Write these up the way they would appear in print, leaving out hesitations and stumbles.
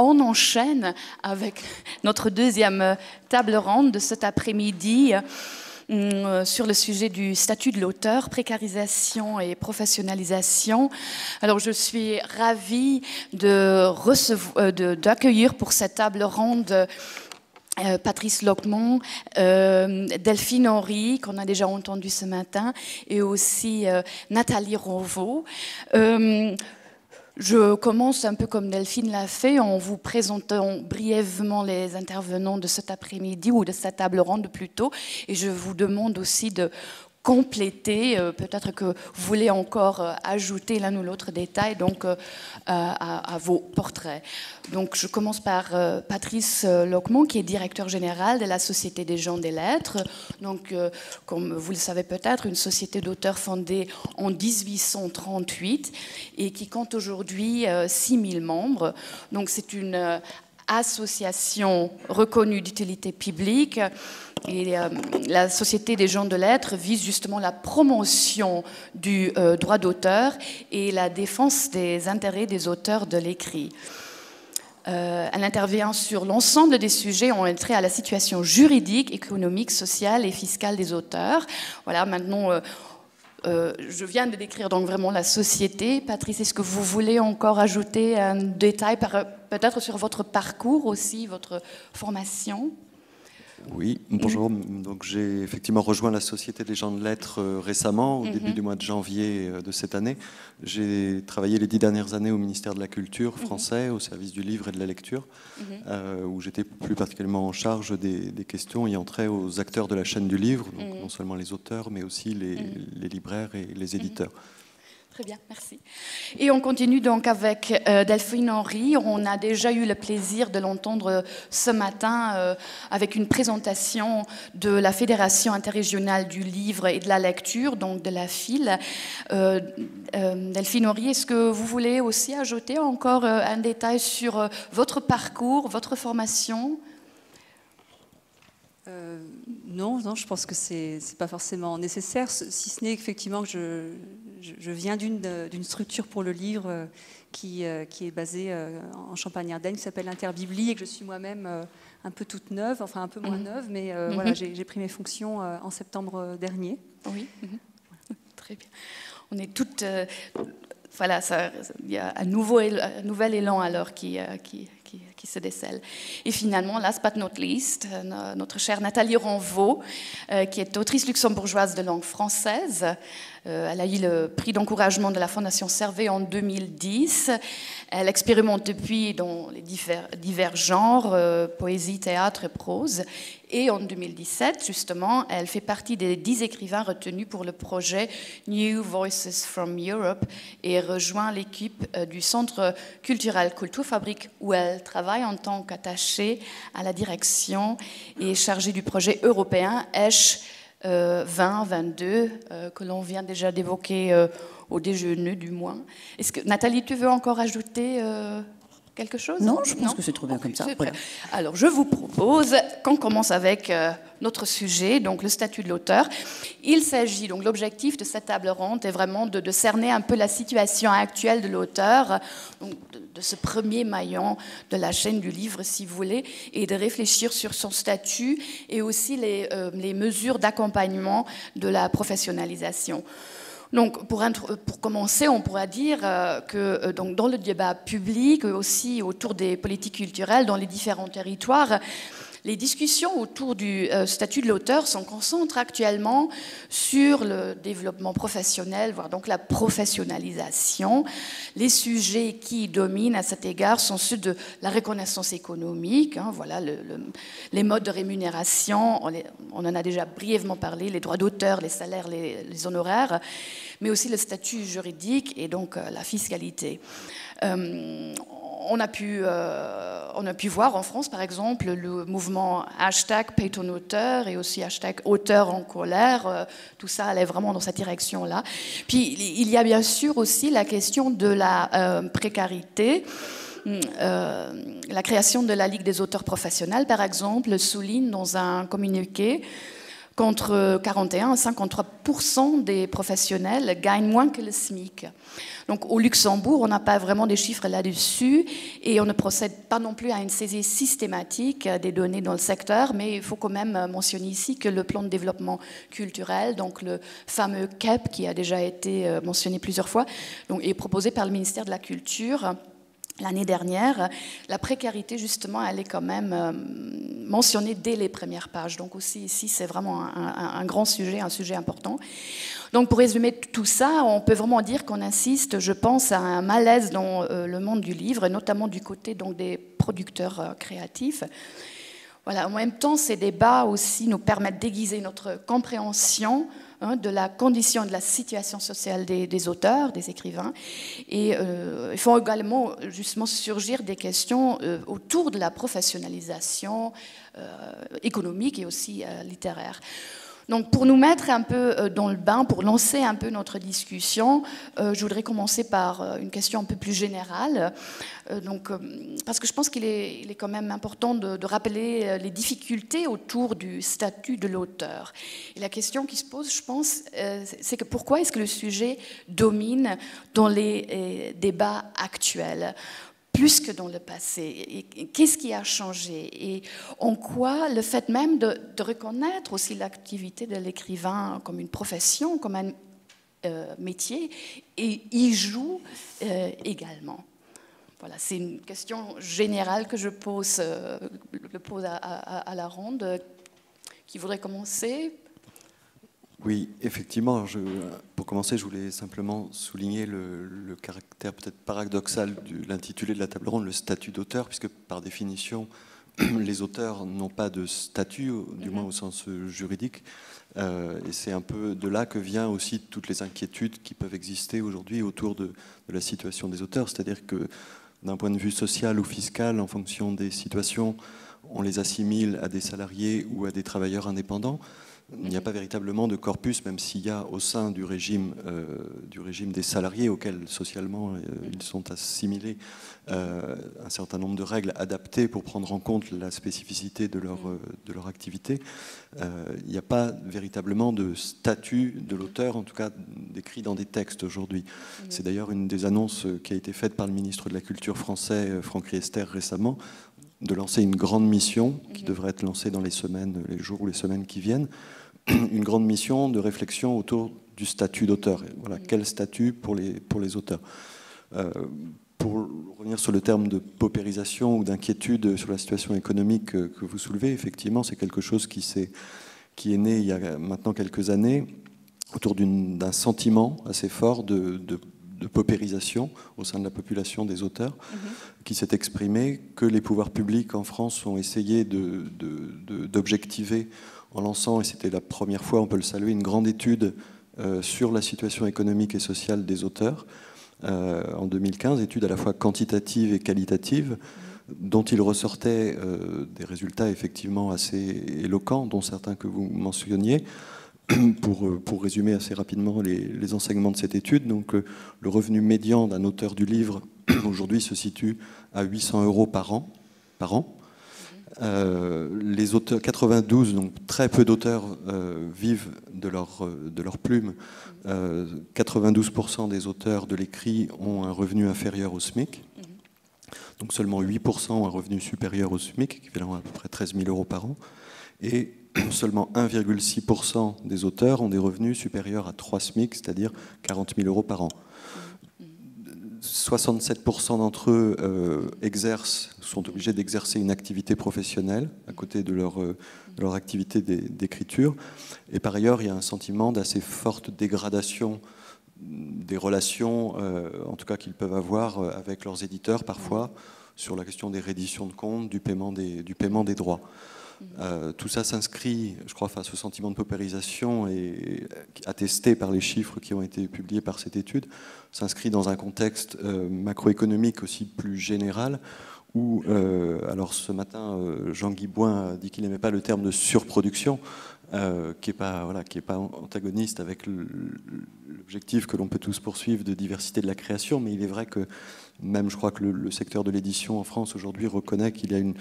on enchaîne avec notre deuxième table ronde de cet après-midi sur le sujet du statut de l'auteur, précarisation et professionnalisation. Alors, je suis ravie d'accueillir pour cette table ronde Patrice Locmont, Delphine Henry, qu'on a déjà entendu ce matin, et aussi Nathalie Ronvaux. Je commence un peu comme Delphine l'a fait en vous présentant brièvement les intervenants de cet après-midi ou de cette table ronde plutôt, et je vous demande aussi de compléter, peut-être que vous voulez encore ajouter l'un ou l'autre détail donc, à vos portraits. Donc, je commence par Patrice Locmont, qui est directeur général de la Société des gens des lettres. Donc, comme vous le savez peut-être, une société d'auteurs fondée en 1838 et qui compte aujourd'hui 6000 membres. Donc, c'est une association reconnue d'utilité publique. Et la Société des gens de lettres vise justement la promotion du droit d'auteur et la défense des intérêts des auteurs de l'écrit. Elle intervient sur l'ensemble des sujets ont trait à la situation juridique, économique, sociale et fiscale des auteurs. Voilà, maintenant, je viens de décrire donc vraiment la société. Patrice, est-ce que vous voulez encore ajouter un détail peut-être sur votre parcours aussi, votre formation ? Oui, bonjour. Donc, j'ai effectivement rejoint la Société des gens de lettres récemment, au début du mois de janvier de cette année. J'ai travaillé les 10 dernières années au ministère de la Culture français, au service du livre et de la lecture, où j'étais plus particulièrement en charge des questions ayant trait aux acteurs de la chaîne du livre, donc non seulement les auteurs, mais aussi les libraires et les éditeurs. Très bien, merci. Et on continue donc avec Delphine Henry. On a déjà eu le plaisir de l'entendre ce matin avec une présentation de la Fédération interrégionale du livre et de la lecture, donc de la FIL. Delphine Henry, est-ce que vous voulez aussi ajouter encore un détail sur votre parcours, votre formation ? Non, je pense que c'est pas forcément nécessaire, si ce n'est effectivement que je viens d'une structure pour le livre qui est basée en Champagne-Ardenne, qui s'appelle Interbibli, et que je suis moi-même un peu toute neuve, enfin un peu moins neuve, mais voilà, j'ai pris mes fonctions en septembre dernier. Oui, très bien. On est toutes... voilà, il y a un nouvel élan alors qui se décèle. Et finalement, last but not least, notre chère Nathalie Ronvaux, qui est autrice luxembourgeoise de langue française. Elle a eu le prix d'encouragement de la Fondation Servet en 2010. Elle expérimente depuis dans les divers genres, poésie, théâtre et prose. Et en 2017, justement, elle fait partie des 10 écrivains retenus pour le projet New Voices from Europe et rejoint l'équipe du Centre culturel Kulturfabrik où elle travaille en tant qu'attachée à la direction et chargée du projet européen ECHE 2022 que l'on vient déjà d'évoquer au déjeuner du moins. Est-ce que Nathalie, tu veux encore ajouter quelque chose ? Non, je pense que c'est trop bien comme ça. Voilà. Alors, je vous propose qu'on commence avec notre sujet, donc le statut de l'auteur. Il s'agit, donc l'objectif de cette table ronde est vraiment de cerner un peu la situation actuelle de l'auteur, de ce premier maillon de la chaîne du livre, si vous voulez, et de réfléchir sur son statut et aussi les mesures d'accompagnement de la professionnalisation. Donc, pour commencer, on pourra dire que donc, dans le débat public, aussi autour des politiques culturelles, dans les différents territoires, les discussions autour du statut de l'auteur se concentrent actuellement sur le développement professionnel, voire donc la professionnalisation. Les sujets qui dominent à cet égard sont ceux de la reconnaissance économique, voilà, les modes de rémunération, on en a déjà brièvement parlé, les droits d'auteur, les salaires, les honoraires, mais aussi le statut juridique et donc la fiscalité. On a pu voir en France, par exemple, le mouvement hashtag Paye ton auteur et aussi hashtag auteur en colère. Tout ça allait vraiment dans cette direction-là. Puis, il y a bien sûr aussi la question de la précarité. La création de la Ligue des auteurs professionnels, par exemple, souligne dans un communiqué Qu'entre 41 et 53% des professionnels gagnent moins que le SMIC. Donc au Luxembourg, on n'a pas vraiment des chiffres là-dessus et on ne procède pas non plus à une saisie systématique des données dans le secteur, mais il faut quand même mentionner ici que le plan de développement culturel, donc le fameux CAP qui a déjà été mentionné plusieurs fois, donc, est proposé par le ministère de la Culture. L'année dernière, la précarité, justement, elle est quand même mentionnée dès les premières pages. Donc aussi ici, c'est vraiment un grand sujet, un sujet important. Donc pour résumer tout ça, on peut vraiment dire qu'on insiste, je pense, à un malaise dans le monde du livre, notamment du côté donc, des producteurs créatifs. Voilà, en même temps, ces débats aussi nous permettent d'aiguiser notre compréhension de la condition et de la situation sociale des auteurs, des écrivains. Et il faut également justement surgir des questions autour de la professionnalisation économique et aussi littéraire. Donc pour nous mettre un peu dans le bain, pour lancer un peu notre discussion, je voudrais commencer par une question un peu plus générale. Parce que je pense qu'il est quand même important de rappeler les difficultés autour du statut de l'auteur. Et la question qui se pose, je pense, c'est que pourquoi est-ce que le sujet domine dans les débats actuels plus que dans le passé? Et qu'est-ce qui a changé? Et en quoi le fait même de reconnaître aussi l'activité de l'écrivain comme une profession, comme un métier, et y joue également? Voilà, c'est une question générale que je pose à la ronde. Qui voudrait commencer? Oui, effectivement. Pour commencer, je voulais simplement souligner le caractère peut-être paradoxal de l'intitulé de la table ronde, le statut d'auteur, puisque par définition, les auteurs n'ont pas de statut, du moins au sens juridique. Et c'est un peu de là que vient aussi toutes les inquiétudes qui peuvent exister aujourd'hui autour de la situation des auteurs. C'est-à-dire que d'un point de vue social ou fiscal, en fonction des situations, on les assimile à des salariés ou à des travailleurs indépendants. Il n'y a pas véritablement de corpus, même s'il y a au sein du régime des salariés auxquels socialement ils sont assimilés un certain nombre de règles adaptées pour prendre en compte la spécificité de leur activité. Il n'y a pas véritablement de statut de l'auteur, en tout cas décrit dans des textes aujourd'hui. C'est d'ailleurs une des annonces qui a été faite par le ministre de la Culture français, Franck Riester, récemment, de lancer une grande mission qui devrait être lancée dans les jours ou les semaines qui viennent, une grande mission de réflexion autour du statut d'auteur. Voilà, quel statut pour les auteurs? Pour revenir sur le terme de paupérisation ou d'inquiétude sur la situation économique que vous soulevez, effectivement, c'est quelque chose qui est né il y a maintenant quelques années autour d'un sentiment assez fort de paupérisation au sein de la population des auteurs, qui s'est exprimé, que les pouvoirs publics en France ont essayé d'objectiver en lançant, et c'était la première fois, on peut le saluer, une grande étude sur la situation économique et sociale des auteurs en 2015, étude à la fois quantitative et qualitative, dont il ressortait des résultats effectivement assez éloquents, dont certains que vous mentionniez. Pour résumer assez rapidement les enseignements de cette étude, donc le revenu médian d'un auteur du livre aujourd'hui se situe à 800 € par an. Les auteurs, 92, donc très peu d'auteurs vivent de leur plume. 92% des auteurs de l'écrit ont un revenu inférieur au SMIC. Donc seulement 8% ont un revenu supérieur au SMIC, équivalent à peu près 13 000 € par an. Et seulement 1,6% des auteurs ont des revenus supérieurs à 3 SMIC, c'est-à-dire 40 000 € par an. 67% d'entre eux sont obligés d'exercer une activité professionnelle à côté de leur activité d'écriture. Et par ailleurs, il y a un sentiment d'assez forte dégradation des relations, en tout cas qu'ils peuvent avoir avec leurs éditeurs parfois, sur la question des redditions de comptes, du paiement des droits. Tout ça s'inscrit, je crois, face au sentiment de paupérisation et attesté par les chiffres qui ont été publiés par cette étude, s'inscrit dans un contexte macroéconomique aussi plus général où, alors ce matin, Jean-Guy Boin a dit qu'il n'aimait pas le terme de surproduction, qui n'est pas antagoniste avec l'objectif que l'on peut tous poursuivre de diversité de la création, mais il est vrai que même, je crois que le secteur de l'édition en France aujourd'hui reconnaît qu'il y a une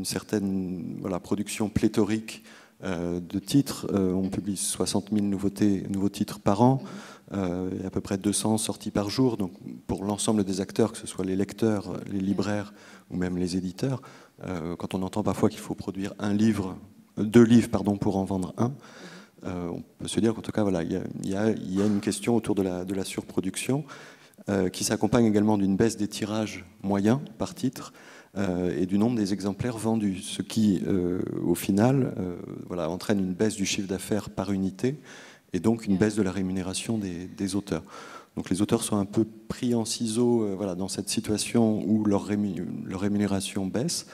certaine production pléthorique de titres. On publie 60 000 nouveaux titres par an, et à peu près 200 sorties par jour. Donc pour l'ensemble des acteurs, que ce soit les lecteurs, les libraires ou même les éditeurs, quand on entend parfois qu'il faut produire deux livres pour en vendre un, on peut se dire qu'en tout cas, voilà, il y a une question autour de la surproduction qui s'accompagne également d'une baisse des tirages moyens par titre et du nombre des exemplaires vendus, ce qui, au final, voilà, entraîne une baisse du chiffre d'affaires par unité et donc une baisse de la rémunération des auteurs. Donc les auteurs sont un peu pris en ciseaux voilà, dans cette situation où leur rémunération baisse,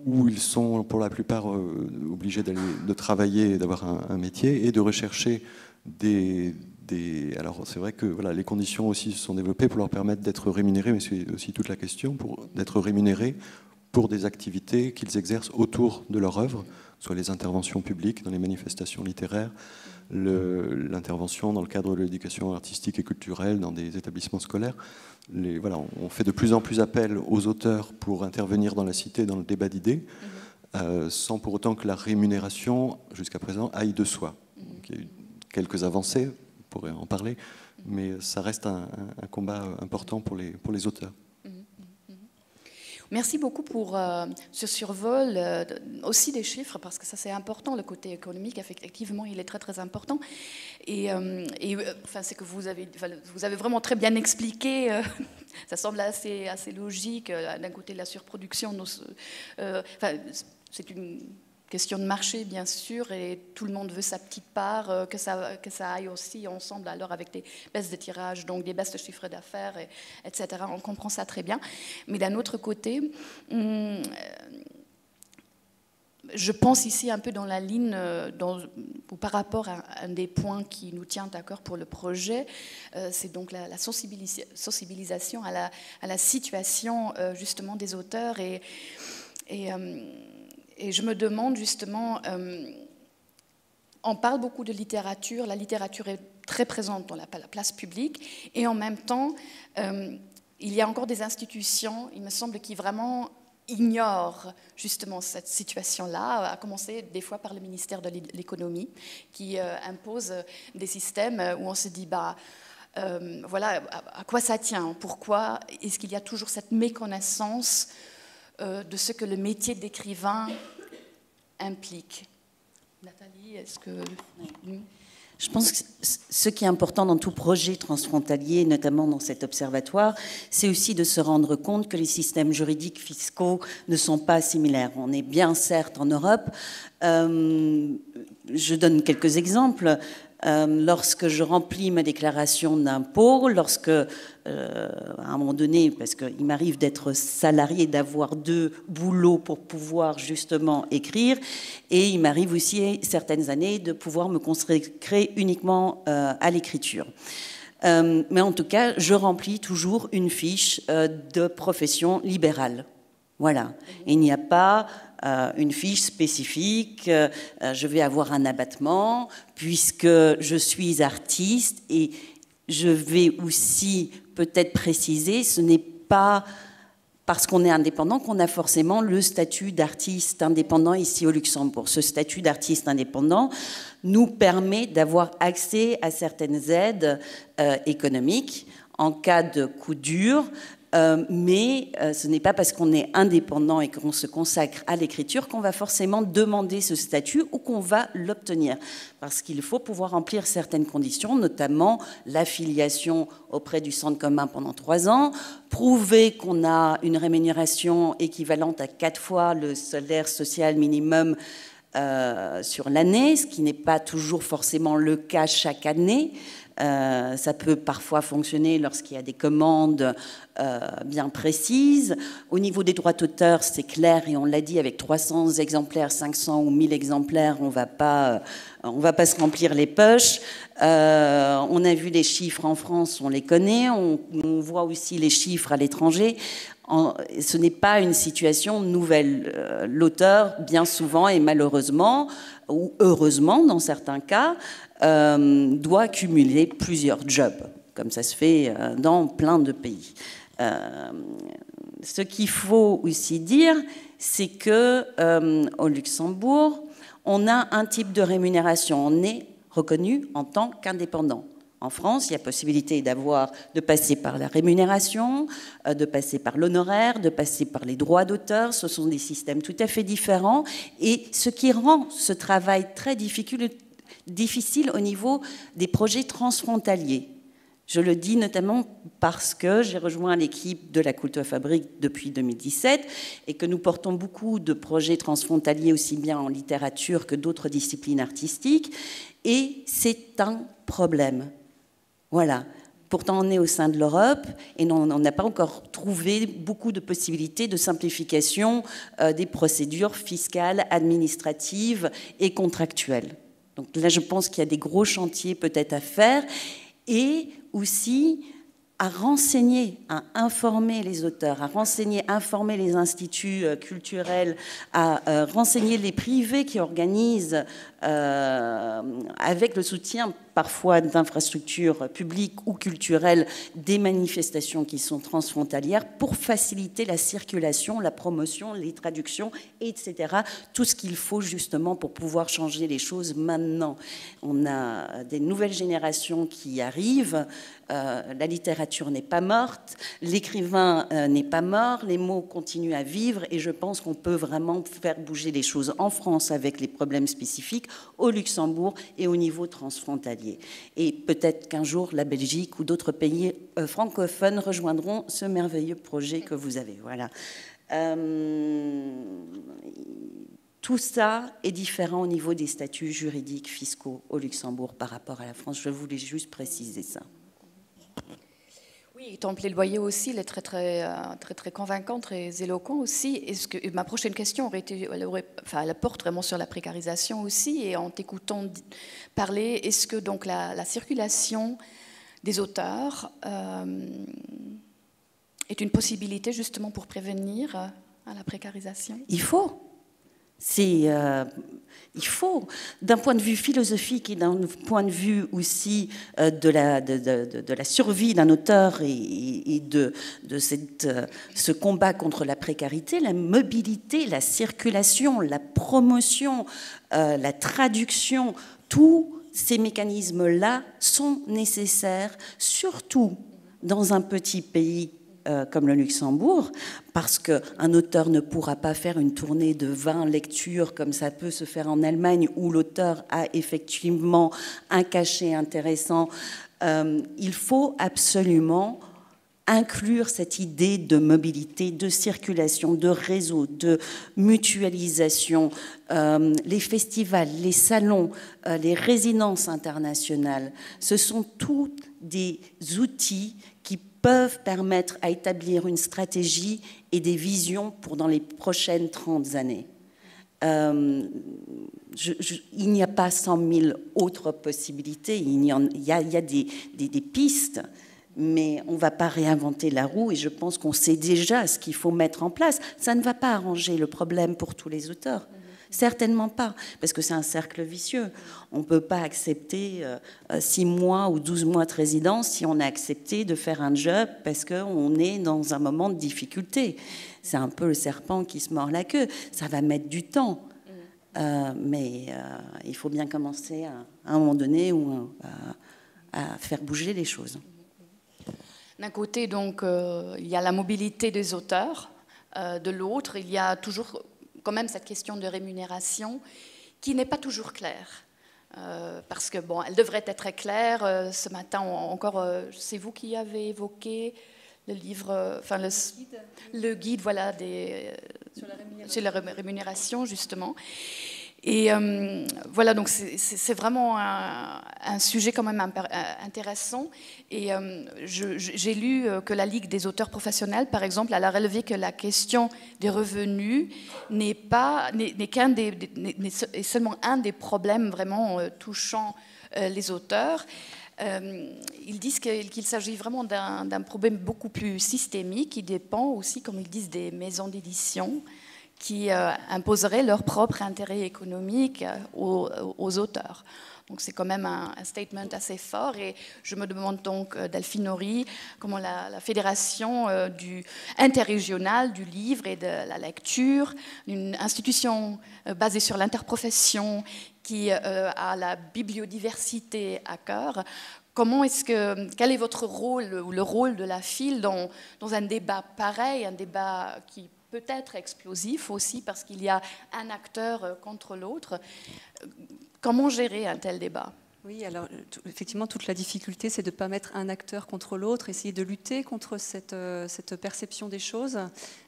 où ils sont pour la plupart obligés de travailler et d'avoir un métier et de rechercher alors c'est vrai que voilà, les conditions aussi se sont développées pour leur permettre d'être rémunérés, mais c'est aussi toute la question d'être rémunérés pour des activités qu'ils exercent autour de leur œuvre, soit les interventions publiques dans les manifestations littéraires, l'intervention dans le cadre de l'éducation artistique et culturelle dans des établissements scolaires. Voilà, on fait de plus en plus appel aux auteurs pour intervenir dans la cité, dans le débat d'idées, sans pour autant que la rémunération, jusqu'à présent, aille de soi. Donc, il y a eu quelques avancées, on pourrait en parler, mais ça reste un combat important pour les auteurs. Merci beaucoup pour ce survol, aussi des chiffres, parce que ça c'est important, le côté économique, effectivement, il est très très important. Enfin, c'est que vous avez vraiment très bien expliqué, ça semble assez logique, d'un côté la surproduction, c'est une question de marché, bien sûr, et tout le monde veut sa petite part, que ça aille aussi ensemble, alors avec des baisses de tirage, donc des baisses de chiffre d'affaires, etc. On comprend ça très bien. Mais d'un autre côté, je pense ici un peu dans la ligne, ou par rapport à un des points qui nous tient à cœur pour le projet, c'est donc la sensibilisation à la situation justement des auteurs et je me demande justement, on parle beaucoup de littérature, la littérature est très présente dans la place publique, et en même temps, il y a encore des institutions, il me semble, qui vraiment ignorent justement cette situation-là, à commencer des fois par le ministère de l'économie, qui impose des systèmes où on se dit, voilà, à quoi ça tient? Pourquoi est-ce qu'il y a toujours cette méconnaissance de ce que le métier d'écrivain implique? Nathalie, est-ce que... Je pense que ce qui est important dans tout projet transfrontalier, notamment dans cet observatoire, c'est aussi de se rendre compte que les systèmes juridiques fiscaux ne sont pas similaires. On est bien certes en Europe. Je donne quelques exemples. Lorsque je remplis ma déclaration d'impôt, lorsque, à un moment donné, parce qu'il m'arrive d'être salarié, d'avoir 2 boulots pour pouvoir justement écrire, et il m'arrive aussi certaines années de pouvoir me consacrer uniquement à l'écriture. Mais en tout cas, je remplis toujours une fiche de profession libérale. Voilà. Il n'y a pas une fiche spécifique, je vais avoir un abattement puisque je suis artiste, et je vais aussi peut-être préciser, ce n'est pas parce qu'on est indépendant qu'on a forcément le statut d'artiste indépendant ici au Luxembourg. Ce statut d'artiste indépendant nous permet d'avoir accès à certaines aides économiques en cas de coup dur. Mais ce n'est pas parce qu'on est indépendant et qu'on se consacre à l'écriture qu'on va forcément demander ce statut ou qu'on va l'obtenir. Parce qu'il faut pouvoir remplir certaines conditions, notamment l'affiliation auprès du centre commun pendant 3 ans, prouver qu'on a une rémunération équivalente à 4 fois le salaire social minimum sur l'année, ce qui n'est pas toujours forcément le cas chaque année. Ça peut parfois fonctionner lorsqu'il y a des commandes bien précises. Au niveau des droits d'auteur, c'est clair, et on l'a dit, avec 300 exemplaires, 500 ou 1000 exemplaires, on va pas se remplir les poches. On a vu les chiffres en France, on les connaît, on voit aussi les chiffres à l'étranger. Ce n'est pas une situation nouvelle. L'auteur, bien souvent, et malheureusement, ou heureusement dans certains cas, doit cumuler plusieurs jobs, comme ça se fait dans plein de pays. Ce qu'il faut aussi dire, c'est que au Luxembourg, on a un type de rémunération. On est reconnu en tant qu'indépendant. En France, il y a possibilité de passer par la rémunération, de passer par l'honoraire, de passer par les droits d'auteur. Ce sont des systèmes tout à fait différents. Et ce qui rend ce travail très difficile au niveau des projets transfrontaliers. Je le dis notamment parce que j'ai rejoint l'équipe de la Kulturfabrik depuis 2017 et que nous portons beaucoup de projets transfrontaliers aussi bien en littérature que d'autres disciplines artistiques. Et c'est un problème. Voilà. Pourtant, on est au sein de l'Europe et on n'a pas encore trouvé beaucoup de possibilités de simplification des procédures fiscales, administratives et contractuelles. Donc là, je pense qu'il y a des gros chantiers peut-être à faire et aussi à renseigner, à informer les auteurs, à renseigner, informer les instituts culturels, à renseigner les privés qui organisent avec le soutien parfois d'infrastructures publiques ou culturelles, des manifestations qui sont transfrontalières pour faciliter la circulation, la promotion, les traductions, etc. Tout ce qu'il faut justement pour pouvoir changer les choses maintenant. On a des nouvelles générations qui arrivent, la littérature n'est pas morte, l'écrivain n'est pas mort, les mots continuent à vivre et je pense qu'on peut vraiment faire bouger les choses en France avec les problèmes spécifiques, au Luxembourg et au niveau transfrontalier. Et peut-être qu'un jour, la Belgique ou d'autres pays francophones rejoindront ce merveilleux projet que vous avez. Voilà. Tout ça est différent au niveau des statuts juridiques fiscaux au Luxembourg par rapport à la France. Je voulais juste préciser ça. Oui, ton plaidoyer aussi, il est très convaincant, très éloquent aussi. Est-ce que ma prochaine question elle porte vraiment sur la précarisation aussi. Et en t'écoutant parler, est-ce que donc la circulation des auteurs est une possibilité justement pour prévenir à la précarisation? Il faut. Il faut, d'un point de vue philosophique et d'un point de vue aussi de la survie d'un auteur et de ce combat contre la précarité, la mobilité, la circulation, la promotion, la traduction, tous ces mécanismes-là sont nécessaires, surtout dans un petit pays comme le Luxembourg, parce qu'un auteur ne pourra pas faire une tournée de 20 lectures comme ça peut se faire en Allemagne, où l'auteur a effectivement un cachet intéressant. Il faut absolument inclure cette idée de mobilité, de circulation, de réseau, de mutualisation, les festivals, les salons, les résidences internationales. Ce sont tous des outils qui peuvent permettre à établir une stratégie et des visions pour dans les prochaines 30 années. Il n'y a pas 100 000 autres possibilités, il y a des pistes, mais on ne va pas réinventer la roue et je pense qu'on sait déjà ce qu'il faut mettre en place. Ça ne va pas arranger le problème pour tous les auteurs. Certainement pas, parce que c'est un cercle vicieux. On ne peut pas accepter 6 mois ou 12 mois de résidence si on a accepté de faire un job parce qu'on est dans un moment de difficulté. C'est un peu le serpent qui se mord la queue. Ça va mettre du temps. Mais il faut bien commencer à un moment donné à faire bouger les choses. D'un côté, donc, il y a la mobilité des auteurs. De l'autre, il y a toujours quand même cette question de rémunération qui n'est pas toujours claire. Parce que, bon, elle devrait être très claire. Ce matin, encore, c'est vous qui avez évoqué le livre, le guide voilà, sur la rémunération, justement. Et voilà, donc c'est vraiment un sujet quand même intéressant. Et j'ai lu que la Ligue des auteurs professionnels, par exemple, elle a relevé que la question des revenus n'est seulement un des problèmes vraiment touchant les auteurs. Ils disent qu'il s'agit vraiment d'un problème beaucoup plus systémique qui dépend aussi, comme ils disent, des maisons d'édition qui imposeraient leur propre intérêt économique aux auteurs. Donc c'est quand même un statement assez fort et je me demande donc, Delphine Horry, comment la fédération interrégionale du livre et de la lecture, une institution basée sur l'interprofession qui a la bibliodiversité à cœur, quel est votre rôle ou le rôle de la FIL dans un débat pareil, un débat qui peut être explosif aussi parce qu'il y a un acteur contre l'autre. Comment gérer un tel débat ? Oui, alors effectivement, toute la difficulté, c'est de ne pas mettre un acteur contre l'autre, essayer de lutter contre cette perception des choses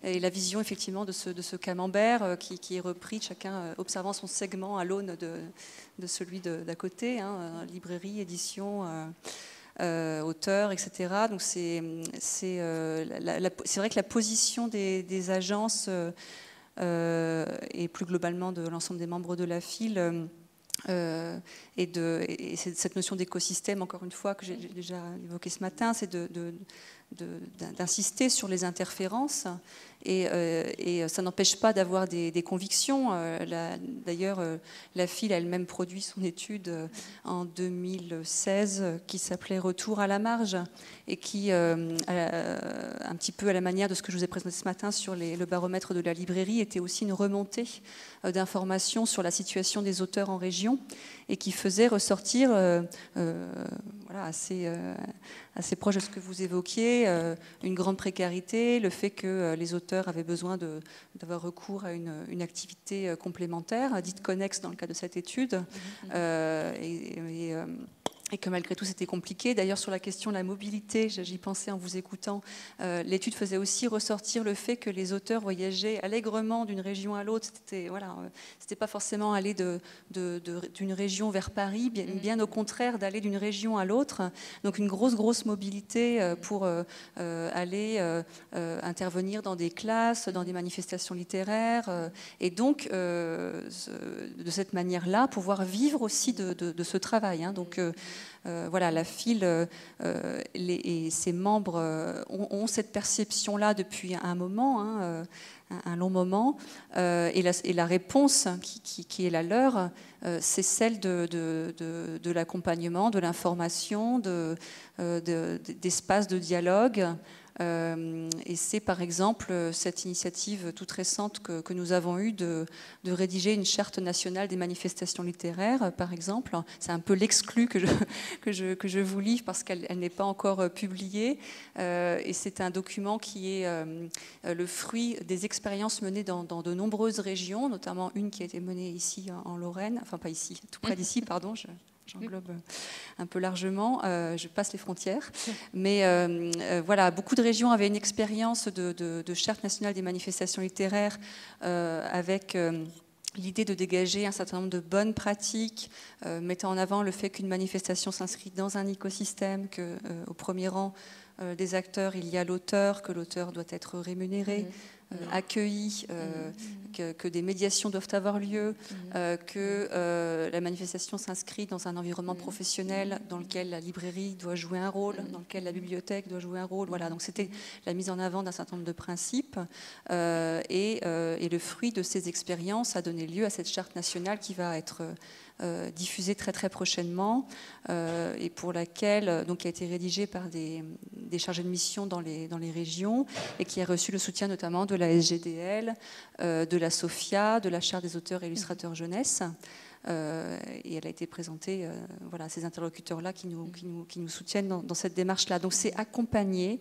et la vision effectivement de ce camembert qui est repris, chacun observant son segment à l'aune de celui d'à côté, hein, librairie, édition, auteur, etc. Donc c'est vrai que la position des agences et plus globalement de l'ensemble des membres de la FIL et cette notion d'écosystème, encore une fois, que j'ai déjà évoqué ce matin, c'est d'insister sur les interférences et ça n'empêche pas d'avoir des convictions. D'ailleurs, la FIL a elle-même produit son étude en 2016 qui s'appelait Retour à la marge et qui, un petit peu à la manière de ce que je vous ai présenté ce matin sur le baromètre de la librairie, était aussi une remontée d'informations sur la situation des auteurs en région et qui faisait ressortir, voilà, assez proche de ce que vous évoquiez, une grande précarité, le fait que les auteurs avaient besoin d'avoir recours à une activité complémentaire, dite connexe dans le cas de cette étude, et que malgré tout c'était compliqué. D'ailleurs sur la question de la mobilité, j'y pensais en vous écoutant, l'étude faisait aussi ressortir le fait que les auteurs voyageaient allègrement d'une région à l'autre. C'était pas forcément aller d'une région vers Paris, bien au contraire d'aller d'une région à l'autre. Donc une grosse mobilité pour aller intervenir dans des classes, dans des manifestations littéraires, et donc de cette manière-là pouvoir vivre aussi de ce travail. Hein. Donc voilà, la FIL et ses membres ont cette perception-là depuis un moment, hein, un long moment, et la réponse qui est la leur, c'est celle de l'accompagnement, de l'information, d'espaces de dialogue. Et c'est par exemple cette initiative toute récente que nous avons eue de rédiger une charte nationale des manifestations littéraires, par exemple. C'est un peu l'exclu que je vous livre parce qu'elle n'est pas encore publiée. Et c'est un document qui est le fruit des expériences menées dans de nombreuses régions, notamment une qui a été menée ici en Lorraine, enfin pas ici, tout près d'ici, pardon. J'englobe un peu largement, je passe les frontières. Mais voilà, beaucoup de régions avaient une expérience de charte nationale des manifestations littéraires avec l'idée de dégager un certain nombre de bonnes pratiques, mettant en avant le fait qu'une manifestation s'inscrit dans un écosystème, qu'au premier rang des acteurs, il y a l'auteur, que l'auteur doit être rémunéré, accueilli, que des médiations doivent avoir lieu, que la manifestation s'inscrit dans un environnement professionnel dans lequel la librairie doit jouer un rôle, dans lequel la bibliothèque doit jouer un rôle. Voilà, donc c'était la mise en avant d'un certain nombre de principes et le fruit de ces expériences a donné lieu à cette charte nationale qui va être diffusée très prochainement et pour laquelle donc, qui a été rédigée par des chargés de mission dans les régions et qui a reçu le soutien notamment de la SGDL, de la SOFIA, de la Charte des auteurs et illustrateurs jeunesse. Et elle a été présentée voilà, à ces interlocuteurs-là qui nous soutiennent dans cette démarche-là. Donc c'est accompagner,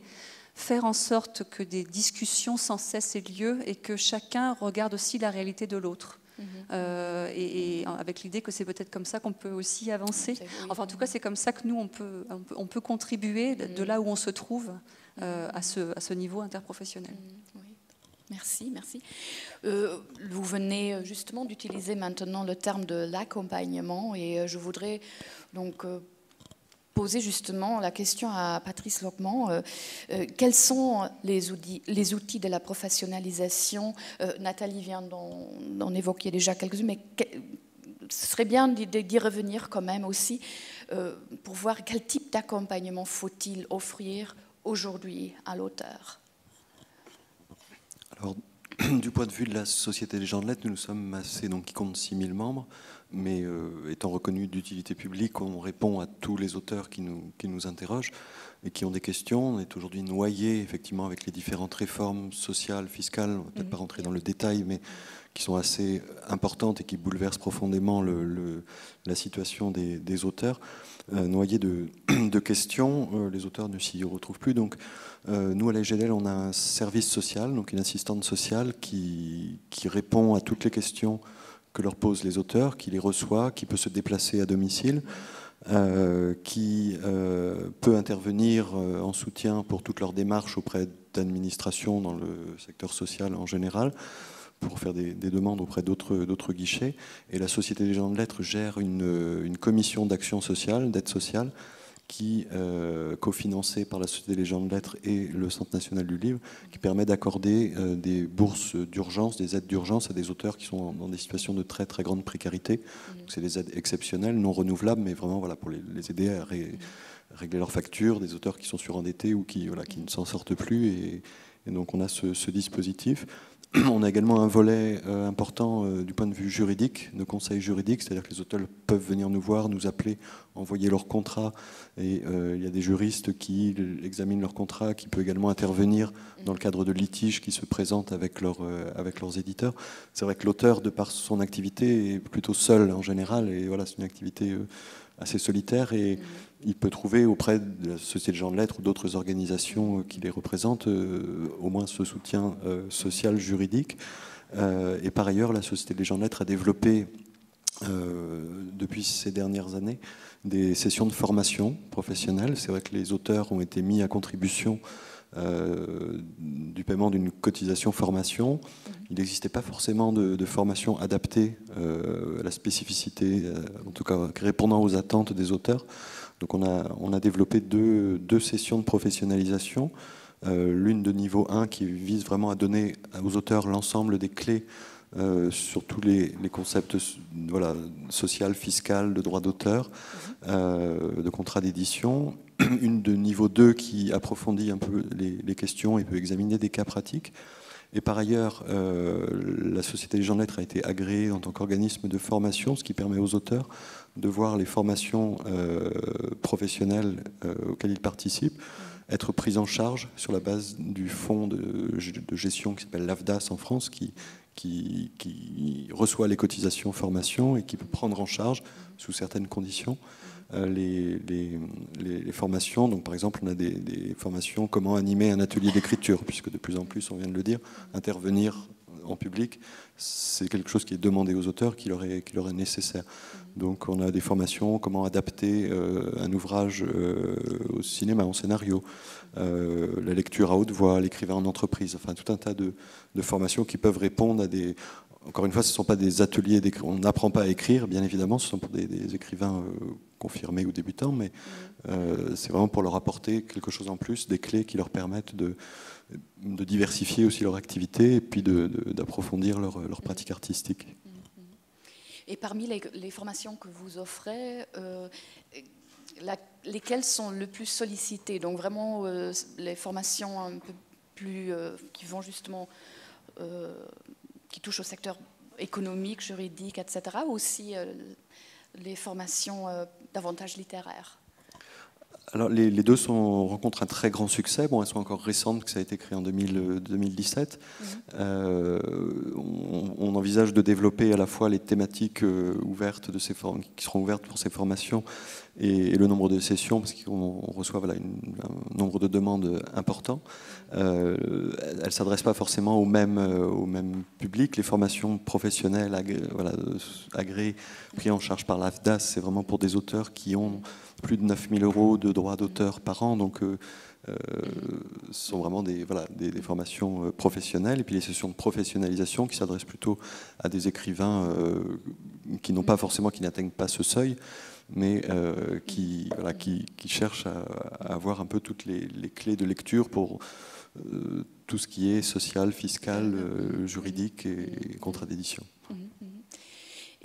faire en sorte que des discussions sans cesse aient lieu et que chacun regarde aussi la réalité de l'autre. Et avec l'idée que c'est peut-être comme ça qu'on peut aussi avancer. Enfin, en tout cas, c'est comme ça que nous, on peut contribuer de là où on se trouve à ce niveau interprofessionnel. Oui. Merci. Vous venez justement d'utiliser maintenant le terme de l'accompagnement et je voudrais donc poser justement la question à Patrice Lockman. Quels sont les outils de la professionnalisation? Nathalie vient d'en évoquer déjà quelques-uns, mais ce serait bien d'y revenir quand même aussi pour voir quel type d'accompagnement faut-il offrir aujourd'hui à l'auteur. Alors, du point de vue de la Société des gens de lettres, nous sommes assez, donc, qui compte 6000 membres, mais étant reconnus d'utilité publique, on répond à tous les auteurs qui nous interrogent et qui ont des questions. On est aujourd'hui noyé effectivement avec les différentes réformes sociales, fiscales, on ne va peut-être pas rentrer dans le détail, mais qui sont assez importantes et qui bouleversent profondément la situation des auteurs. Noyés de questions, les auteurs ne s'y retrouvent plus. Donc nous, à la GDL, on a un service social, donc une assistante sociale qui répond à toutes les questions que leur posent les auteurs, qui les reçoit, qui peut se déplacer à domicile, qui peut intervenir en soutien pour toutes leurs démarches auprès d'administrations dans le secteur social en général, pour faire des demandes auprès d'autres guichets. Et la Société des gens de lettres gère une commission d'action sociale, d'aide sociale, qui, cofinancée par la Société des gens de lettres et le Centre national du livre, qui permet d'accorder des bourses d'urgence, des aides d'urgence à des auteurs qui sont dans des situations de très très grande précarité. C'est des aides exceptionnelles, non renouvelables, mais vraiment voilà, pour les aider à régler leurs factures, des auteurs qui sont surendettés ou qui ne s'en sortent plus. Et donc on a ce dispositif. On a également un volet important du point de vue juridique, de conseil juridique, c'est-à-dire que les auteurs peuvent venir nous voir, nous appeler, envoyer leur contrat, et il y a des juristes qui examinent leur contrat, qui peuvent également intervenir dans le cadre de litiges qui se présentent avec leurs éditeurs. C'est vrai que l'auteur, de par son activité, est plutôt seul en général, et voilà, c'est une activité assez solitaire, et il peut trouver auprès de la Société des gens de lettres ou d'autres organisations qui les représentent au moins ce soutien social, juridique. Et par ailleurs, la Société des gens de lettres a développé depuis ces dernières années des sessions de formation professionnelle. C'est vrai que les auteurs ont été mis à contribution du paiement d'une cotisation formation. Il n'existait pas forcément de formation adaptée à la spécificité, en tout cas répondant aux attentes des auteurs. Donc on a développé deux sessions de professionnalisation, l'une de niveau 1 qui vise vraiment à donner aux auteurs l'ensemble des clés sur tous les concepts voilà, social, fiscal, de droit d'auteur, de contrat d'édition. Une de niveau 2 qui approfondit un peu les questions et peut examiner des cas pratiques. Et par ailleurs, la Société des gens de lettres a été agréée en tant qu'organisme de formation, ce qui permet aux auteurs de voir les formations professionnelles auxquelles ils participent être prises en charge sur la base du fonds de gestion qui s'appelle l'AFDAS en France, qui reçoit les cotisations formation et qui peut prendre en charge, sous certaines conditions, les formations. Donc, par exemple, on a des formations comment animer un atelier d'écriture, puisque de plus en plus, on vient de le dire, intervenir en public, c'est quelque chose qui est demandé aux auteurs, qui leur est nécessaire. Donc on a des formations, comment adapter un ouvrage au cinéma, en scénario, la lecture à haute voix, l'écrivain en entreprise, enfin tout un tas de formations qui peuvent répondre à des... Encore une fois, ce ne sont pas des ateliers d'écriture, on n'apprend pas à écrire, bien évidemment, ce sont pour des écrivains confirmés ou débutants, mais c'est vraiment pour leur apporter quelque chose en plus, des clés qui leur permettent de diversifier aussi leur activité et puis d'approfondir leur pratique artistique. Et parmi les formations que vous offrez, lesquelles sont le plus sollicitées? Donc vraiment les formations un peu plus qui vont justement qui touchent au secteur économique, juridique, etc. Ou aussi les formations davantage littéraires? Alors les deux rencontrent un très grand succès. Bon, elles sont encore récentes, que ça a été créé en 2017. On envisage de développer à la fois les thématiques ouvertes qui seront ouvertes pour ces formations et le nombre de sessions, parce qu'on reçoit voilà, un nombre de demandes important. Elles ne s'adressent pas forcément au même public. Les formations professionnelles agréées, prises en charge par l'AFDAS, c'est vraiment pour des auteurs qui ont plus de 9 000 € de droits d'auteur par an. Donc ce sont vraiment des formations professionnelles. Et puis les sessions de professionnalisation qui s'adressent plutôt à des écrivains qui n'ont pas forcément, qui n'atteignent pas ce seuil, mais qui cherchent à avoir un peu toutes les clés de lecture pour tout ce qui est social, fiscal, juridique et contrat d'édition.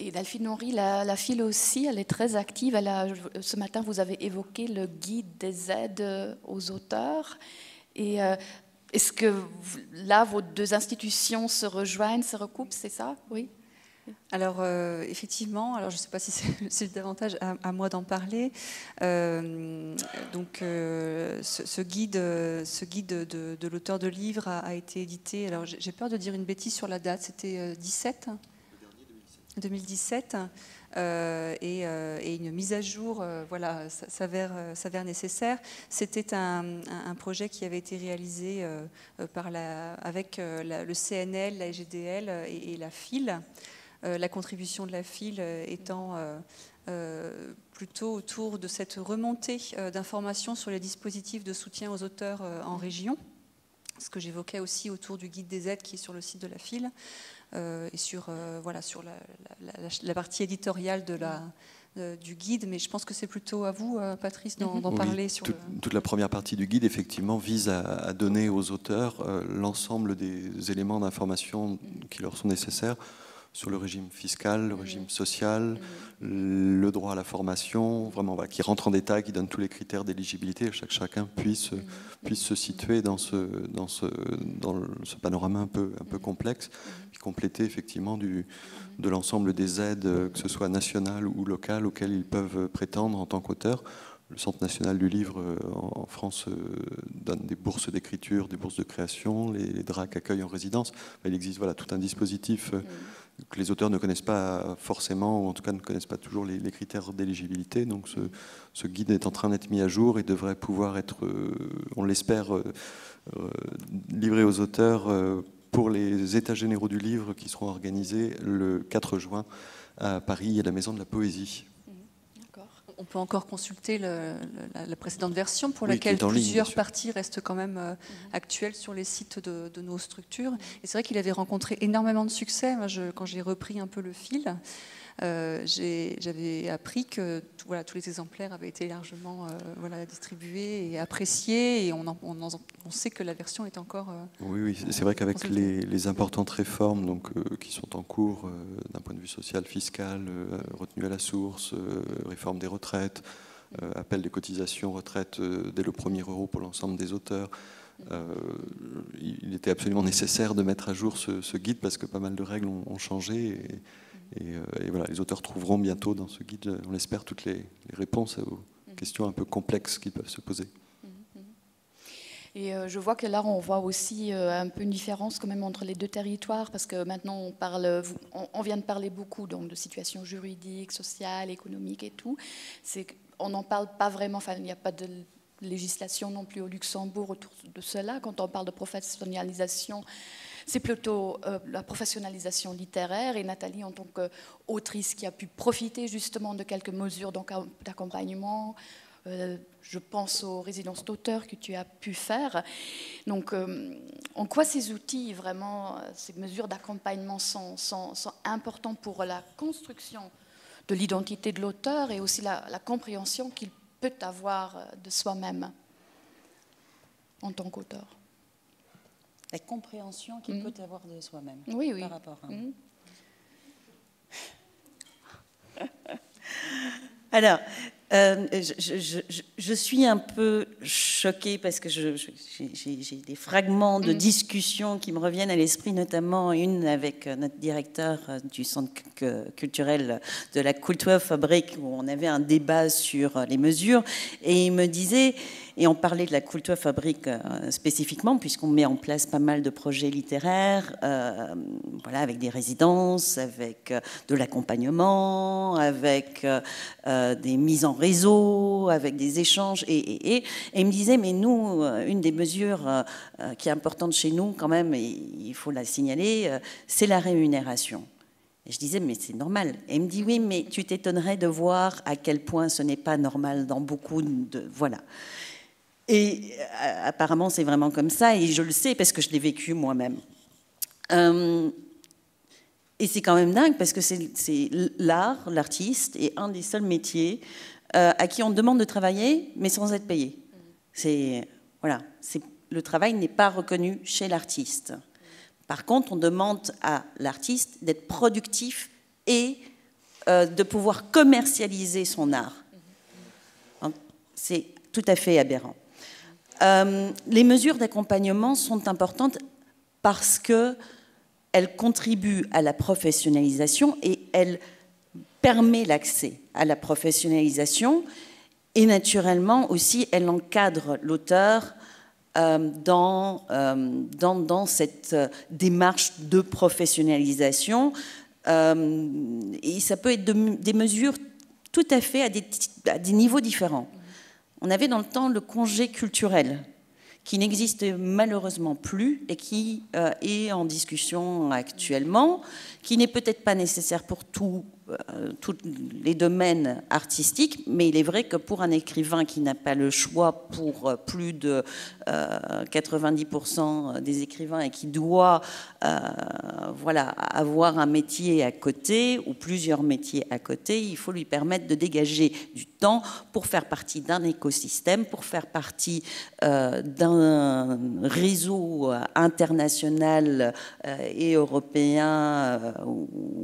Et Delphine Henry, la FIL aussi, elle est très active. Ce matin, vous avez évoqué le guide des aides aux auteurs. Et est-ce que là, vos deux institutions se rejoignent, se recoupent, c'est ça? Oui. Alors effectivement, alors je ne sais pas si c'est davantage à moi d'en parler. Ce guide de l'auteur de livre a été édité. Alors j'ai peur de dire une bêtise sur la date. C'était 2017. Et une mise à jour voilà, s'avère nécessaire. C'était un projet qui avait été réalisé avec le CNL, la SGDL et la FIL. La contribution de la FIL étant plutôt autour de cette remontée d'informations sur les dispositifs de soutien aux auteurs en région, ce que j'évoquais aussi autour du guide des aides qui est sur le site de la FIL, et sur la partie éditoriale du guide, mais je pense que c'est plutôt à vous, Patrice, d'en parler. Toute la première partie du guide, effectivement, vise à donner aux auteurs l'ensemble des éléments d'information qui leur sont nécessaires sur le régime fiscal, le régime social, le droit à la formation, vraiment, voilà, qui rentre en détail, qui donne tous les critères d'éligibilité, chacun puisse se situer dans ce panorama un peu complexe, puis compléter effectivement de l'ensemble des aides, que ce soit nationales ou locales, auxquelles ils peuvent prétendre en tant qu'auteurs. Le Centre national du livre en France donne des bourses d'écriture, des bourses de création, les DRAC accueillent en résidence. Il existe voilà, tout un dispositif que les auteurs ne connaissent pas forcément, ou en tout cas ne connaissent pas toujours les critères d'éligibilité. Donc ce guide est en train d'être mis à jour et devrait pouvoir être, on l'espère, livré aux auteurs pour les états généraux du livre qui seront organisés le 4 juin à Paris à la Maison de la Poésie. On peut encore consulter la précédente version pour laquelle plusieurs parties restent quand même actuelles sur les sites de nos structures. Et c'est vrai qu'il avait rencontré énormément de succès. Moi, quand j'ai repris un peu le fil, j'avais appris que tous les exemplaires avaient été largement distribués et appréciés. Et on sait que la version est encore... Oui, c'est vrai qu'avec les importantes réformes qui sont en cours d'un point de vue social, fiscal, retenue à la source, réforme des retraites, appel des cotisations retraite dès le premier euro pour l'ensemble des auteurs, il était absolument nécessaire de mettre à jour ce guide parce que pas mal de règles ont changé. Et voilà, les auteurs trouveront bientôt dans ce guide, on l'espère, toutes les réponses aux questions un peu complexes qui peuvent se poser. Et je vois que là, on voit aussi un peu une différence quand même entre les deux territoires, parce que maintenant, on vient de parler beaucoup donc, de situations juridiques, sociales, économiques et tout. On n'en parle pas vraiment, enfin, il n'y a pas de législation non plus au Luxembourg autour de cela. Quand on parle de professionnalisation, c'est plutôt la professionnalisation littéraire. Et Nathalie, en tant qu'autrice qui a pu profiter justement de quelques mesures d'accompagnement, je pense aux résidences d'auteurs que tu as pu faire. Donc, en quoi ces outils, vraiment, ces mesures d'accompagnement sont importants pour la construction de l'identité de l'auteur et aussi la compréhension qu'il peut avoir de soi-même en tant qu'auteur? La compréhension qu'il peut avoir de soi-même. Oui. Par rapport à... Alors, je suis un peu choquée parce que j'ai des fragments de discussion qui me reviennent à l'esprit, notamment une avec notre directeur du centre culturel de la Kulturfabrik où on avait un débat sur les mesures et il me disait, et on parlait de la Kulturfabrik spécifiquement puisqu'on met en place pas mal de projets littéraires, avec des résidences, avec de l'accompagnement, avec des mises en réseau, avec des échanges. Et il me disait, mais nous, une des mesures qui est importante chez nous quand même, et il faut la signaler, c'est la rémunération. Et je disais, mais c'est normal. Et il me dit, oui, mais tu t'étonnerais de voir à quel point ce n'est pas normal dans beaucoup de... Voilà. Et apparemment, c'est vraiment comme ça, et je le sais parce que je l'ai vécu moi-même. Et c'est quand même dingue parce que c'est l'art, l'artiste, est un des seuls métiers à qui on demande de travailler, mais sans être payé. Le travail n'est pas reconnu chez l'artiste. Par contre, on demande à l'artiste d'être productif et de pouvoir commercialiser son art. C'est tout à fait aberrant. Les mesures d'accompagnement sont importantes parce qu'elles contribuent à la professionnalisation et elles permettent l'accès à la professionnalisation. Et naturellement aussi, elle encadre l'auteur dans cette démarche de professionnalisation. Et ça peut être des mesures tout à fait à des niveaux différents. On avait dans le temps le congé culturel, qui n'existe malheureusement plus et qui est en discussion actuellement, qui n'est peut-être pas nécessaire pour tous les domaines artistiques, mais il est vrai que pour un écrivain qui n'a pas le choix pour plus de 90% des écrivains et qui doit voilà, avoir un métier à côté ou plusieurs métiers à côté, il faut lui permettre de dégager du temps pour faire partie d'un écosystème, pour faire partie d'un réseau international et européen,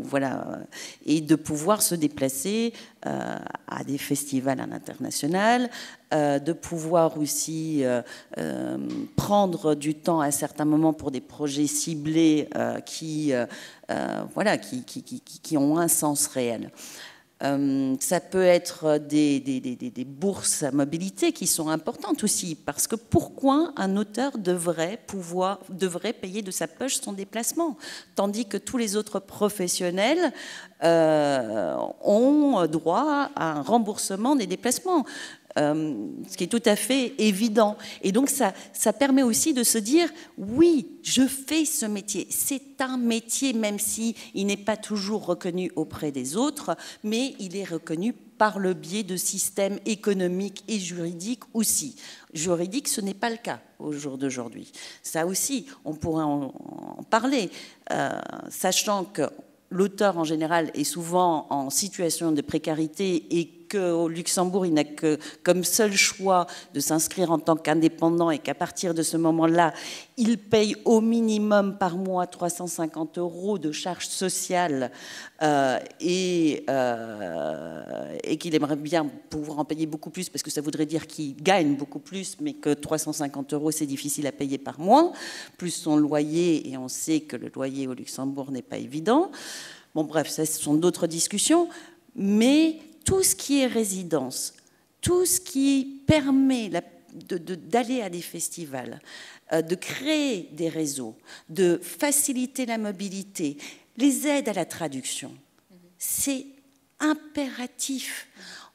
voilà, et de pouvoir se déplacer à des festivals à l'international, de pouvoir aussi prendre du temps à certains moments pour des projets ciblés voilà, qui ont un sens réel. Ça peut être des bourses à mobilité qui sont importantes aussi, parce que pourquoi un auteur devrait payer de sa poche son déplacement, tandis que tous les autres professionnels ont droit à un remboursement des déplacements, ce qui est tout à fait évident. Et donc ça permet aussi de se dire, oui, je fais ce métier. C'est un métier, même si il n'est pas toujours reconnu auprès des autres, mais il est reconnu par le biais de systèmes économiques et juridiques aussi. Juridique, ce n'est pas le cas au jour d'aujourd'hui. Ça aussi, on pourrait en parler, sachant que l'auteur en général est souvent en situation de précarité et qu'au Luxembourg, il n'a que comme seul choix de s'inscrire en tant qu'indépendant et qu'à partir de ce moment-là, il paye au minimum par mois 350 € de charges sociales et qu'il aimerait bien pouvoir en payer beaucoup plus parce que ça voudrait dire qu'il gagne beaucoup plus, mais que 350 € c'est difficile à payer par mois, plus son loyer, et on sait que le loyer au Luxembourg n'est pas évident. Bon bref, ça, ce sont d'autres discussions, mais tout ce qui est résidence, tout ce qui permet d'aller à des festivals, de créer des réseaux, de faciliter la mobilité, les aides à la traduction, c'est impératif.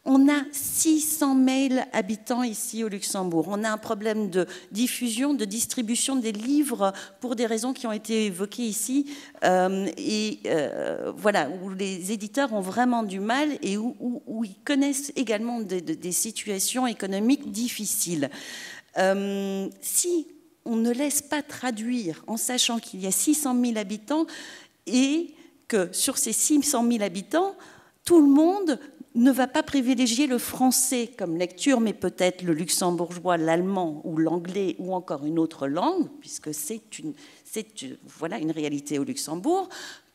On a 600 000 habitants ici au Luxembourg. On a un problème de diffusion, de distribution des livres pour des raisons qui ont été évoquées ici. Voilà, où les éditeurs ont vraiment du mal et où ils connaissent également des situations économiques difficiles. Si on ne laisse pas traduire en sachant qu'il y a 600 000 habitants et que sur ces 600 000 habitants, tout le monde ne va pas privilégier le français comme lecture, mais peut-être le luxembourgeois, l'allemand ou l'anglais ou encore une autre langue, puisque c'est voilà, une réalité au Luxembourg.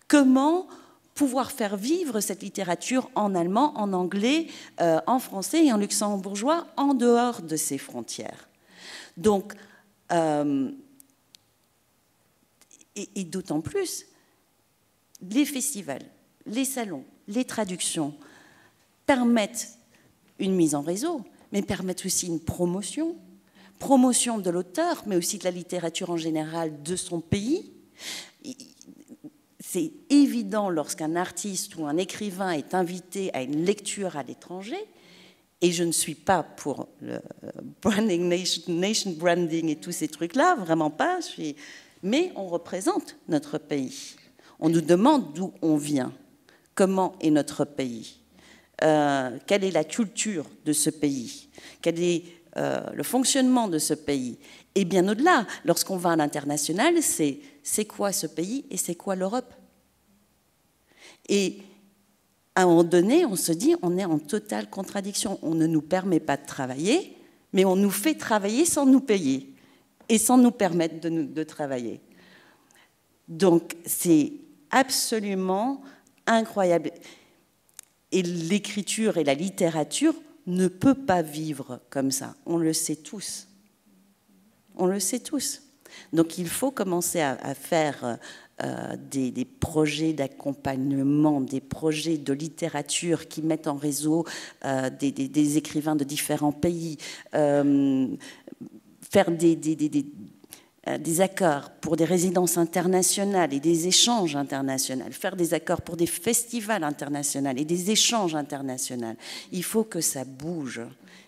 Comment pouvoir faire vivre cette littérature en allemand, en anglais, en français et en luxembourgeois en dehors de ces frontières? Donc, et d'autant plus, les festivals, les salons, les traductions permettent une mise en réseau, mais permettent aussi une promotion de l'auteur, mais aussi de la littérature en général de son pays. C'est évident lorsqu'un artiste ou un écrivain est invité à une lecture à l'étranger, et je ne suis pas pour le branding, nation branding et tous ces trucs-là, vraiment pas, mais on représente notre pays. On nous demande d'où on vient, comment est notre pays. Quelle est la culture de ce pays, quel est le fonctionnement de ce pays. Et bien au-delà, lorsqu'on va à l'international, c'est quoi ce pays et c'est quoi l'Europe? Et à un moment donné, on se dit, on est en totale contradiction. On ne nous permet pas de travailler, mais on nous fait travailler sans nous payer et sans nous permettre de travailler. Donc c'est absolument incroyable. Et l'écriture et la littérature ne peut pas vivre comme ça. On le sait tous. On le sait tous. Donc il faut commencer à faire des projets d'accompagnement, des projets de littérature qui mettent en réseau des écrivains de différents pays, faire des accords pour des résidences internationales et des échanges internationaux, faire des accords pour des festivals internationaux et des échanges internationaux. Il faut que ça bouge,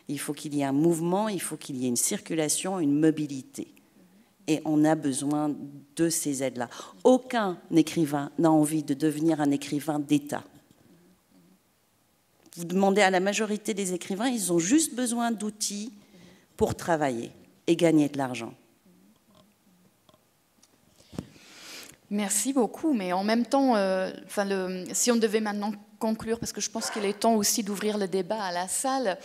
il faut qu'il y ait un mouvement, il faut qu'il y ait une circulation, une mobilité. Et on a besoin de ces aides-là. Aucun écrivain n'a envie de devenir un écrivain d'État. Vous demandez à la majorité des écrivains, ils ont juste besoin d'outils pour travailler et gagner de l'argent. Merci beaucoup, mais en même temps, si on devait maintenant conclure, parce que je pense qu'il est temps aussi d'ouvrir le débat à la salle,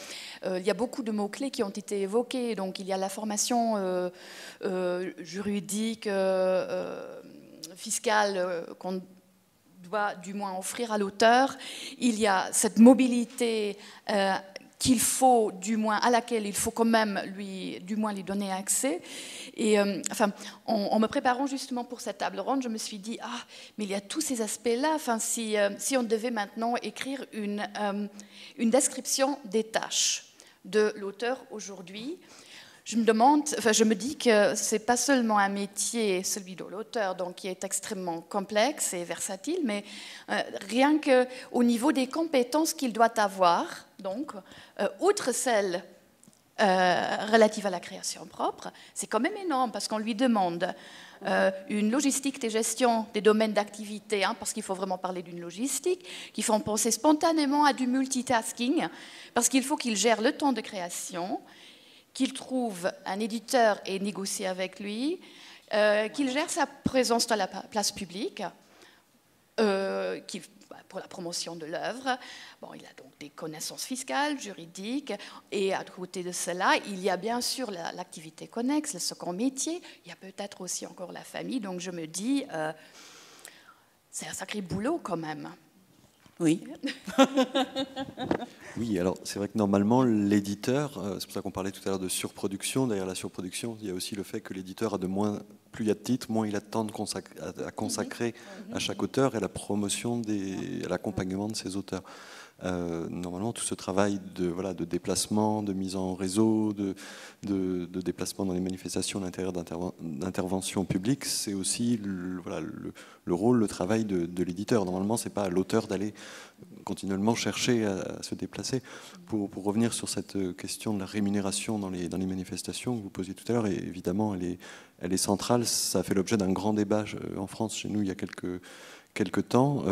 il y a beaucoup de mots-clés qui ont été évoqués. Donc il y a la formation juridique, fiscale qu'on doit du moins offrir à l'auteur. Il y a cette mobilité qu'il faut, du moins, à laquelle il faut quand même lui donner accès. Et en me préparant justement pour cette table ronde, je me suis dit, mais il y a tous ces aspects-là. Si on devait maintenant écrire une description des tâches de l'auteur aujourd'hui, je me dis que c'est pas seulement un métier, celui de l'auteur, donc qui est extrêmement complexe et versatile, mais rien qu'au niveau des compétences qu'il doit avoir, donc, outre celles relatives à la création propre, c'est quand même énorme parce qu'on lui demande une logistique de gestion des domaines d'activité, parce qu'il faut vraiment parler d'une logistique, qui font penser spontanément à du multitasking, parce qu'il faut qu'il gère le temps de création, qu'il trouve un éditeur et négocie avec lui, qu'il gère sa présence dans la place publique, pour la promotion de l'œuvre. Bon, il a donc des connaissances fiscales, juridiques, et à côté de cela, il y a bien sûr l'activité connexe, le second métier, il y a peut-être aussi encore la famille, donc je me dis, c'est un sacré boulot quand même. Oui. Oui, alors c'est vrai que normalement l'éditeur, c'est pour ça qu'on parlait tout à l'heure de surproduction, derrière la surproduction, il y a aussi le fait que l'éditeur plus il y a de titres, moins il a de temps à consacrer à chaque auteur et à la promotion, à l'accompagnement de ces auteurs. Normalement, tout ce travail de déplacement, de mise en réseau, de déplacement dans les manifestations à l'intérieur d'interventions publiques, c'est aussi le rôle, le travail de l'éditeur. Normalement, ce n'est pas à l'auteur d'aller continuellement chercher à se déplacer. Pour revenir sur cette question de la rémunération dans les manifestations que vous posiez tout à l'heure, et évidemment, elle est centrale. Ça a fait l'objet d'un grand débat en France, chez nous, il y a quelques temps.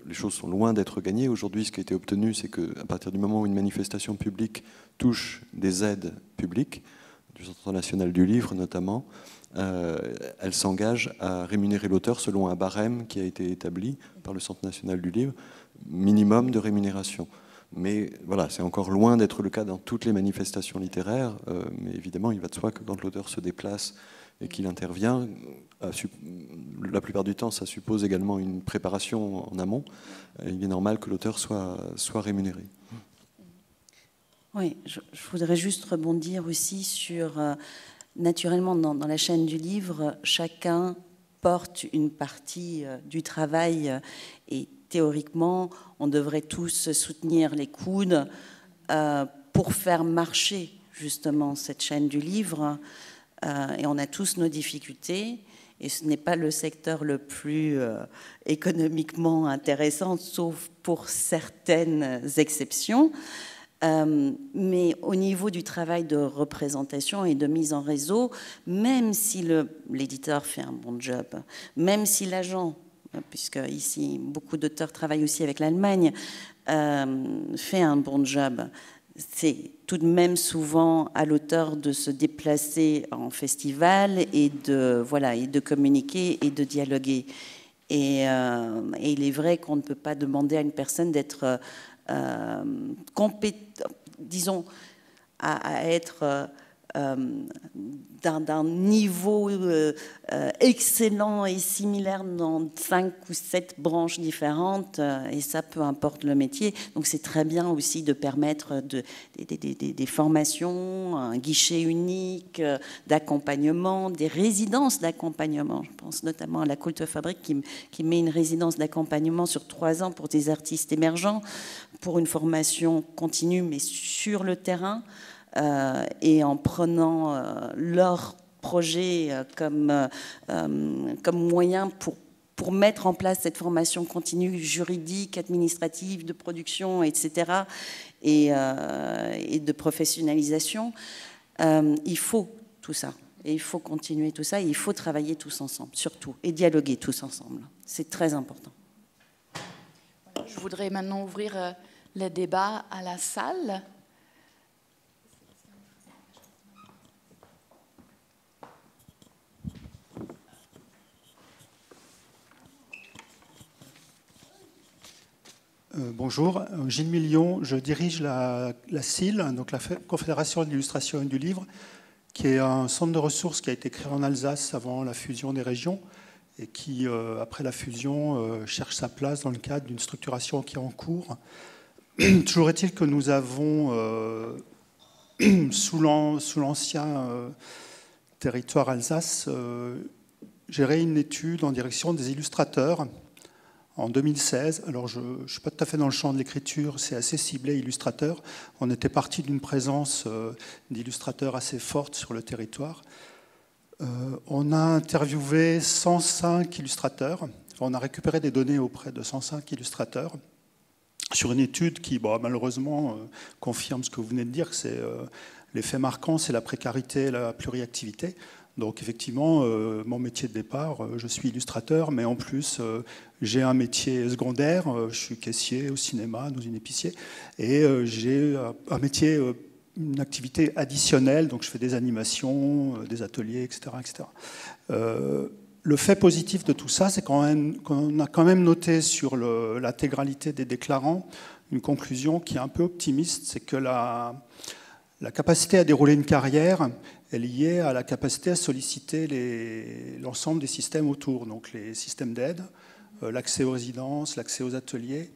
Les choses sont loin d'être gagnées. Aujourd'hui, ce qui a été obtenu, c'est qu'à partir du moment où une manifestation publique touche des aides publiques, du Centre national du livre notamment, elle s'engage à rémunérer l'auteur selon un barème qui a été établi par le Centre national du livre, minimum de rémunération. Mais voilà, c'est encore loin d'être le cas dans toutes les manifestations littéraires, mais évidemment, il va de soi que quand l'auteur se déplace et qu'il intervient, la plupart du temps, ça suppose également une préparation en amont. Il est normal que l'auteur soit rémunéré. Oui, je voudrais juste rebondir aussi sur, naturellement, dans la chaîne du livre, chacun porte une partie du travail et théoriquement, on devrait tous soutenir les coudes pour faire marcher justement cette chaîne du livre. Et on a tous nos difficultés, et ce n'est pas le secteur le plus économiquement intéressant, sauf pour certaines exceptions. Mais au niveau du travail de représentation et de mise en réseau, même si l'éditeur fait un bon job, même si l'agent, puisque ici beaucoup d'auteurs travaillent aussi avec l'Allemagne, fait un bon job, c'est tout de même souvent à l'auteur de se déplacer en festival et de communiquer et de dialoguer. Et il est vrai qu'on ne peut pas demander à une personne d'être compétente, disons, à être d'un niveau excellent et similaire dans 5 ou 7 branches différentes, et ça, peu importe le métier. Donc c'est très bien aussi de permettre des formations, un guichet unique d'accompagnement, des résidences d'accompagnement. Je pense notamment à la Culturfabrik qui met une résidence d'accompagnement sur 3 ans pour des artistes émergents, pour une formation continue mais sur le terrain. Et en prenant leur projet comme moyen pour mettre en place cette formation continue juridique, administrative, de production, etc., et de professionnalisation. Il faut tout ça. Et il faut continuer tout ça. Et il faut travailler tous ensemble, surtout, et dialoguer tous ensemble. C'est très important. Je voudrais maintenant ouvrir le débat à la salle. Bonjour, Gilles Million, je dirige la CIL, donc la Confédération de l'illustration et du livre, qui est un centre de ressources qui a été créé en Alsace avant la fusion des régions et qui, après la fusion, cherche sa place dans le cadre d'une structuration qui est en cours. Toujours est-il que nous avons, sous l'ancien territoire Alsace, géré une étude en direction des illustrateurs en 2016. Alors je ne suis pas tout à fait dans le champ de l'écriture, c'est assez ciblé illustrateurs. On était parti d'une présence d'illustrateurs assez forte sur le territoire. On a interviewé 105 illustrateurs. On a récupéré des données auprès de 105 illustrateurs sur une étude qui, malheureusement, confirme ce que vous venez de dire, que c'est l'effet marquant, c'est la précarité et la pluriactivité. Donc effectivement, mon métier de départ, je suis illustrateur, mais en plus, j'ai un métier secondaire, je suis caissier au cinéma, dans une épicier, et j'ai un métier, une activité additionnelle, donc je fais des animations, des ateliers, etc. etc. Le fait positif de tout ça, c'est qu'on a quand même noté sur l'intégralité des déclarants une conclusion qui est un peu optimiste, c'est que la capacité à dérouler une carrière est liée à la capacité à solliciter l'ensemble des systèmes autour, donc les systèmes d'aide, l'accès aux résidences, l'accès aux ateliers.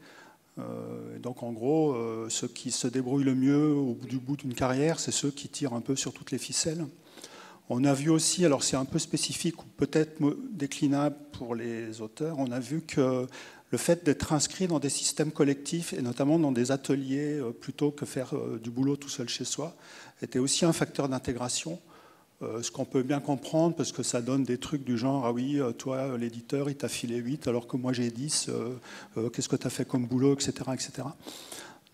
Donc en gros, ceux qui se débrouillent le mieux au bout d'une carrière, c'est ceux qui tirent un peu sur toutes les ficelles. On a vu aussi, alors c'est un peu spécifique ou peut-être déclinable pour les auteurs, on a vu que le fait d'être inscrit dans des systèmes collectifs et notamment dans des ateliers plutôt que faire du boulot tout seul chez soi était aussi un facteur d'intégration, ce qu'on peut bien comprendre parce que ça donne des trucs du genre « Ah oui, toi, l'éditeur, il t'a filé 8 alors que moi j'ai 10, qu'est-ce que tu as fait comme boulot, etc. etc. »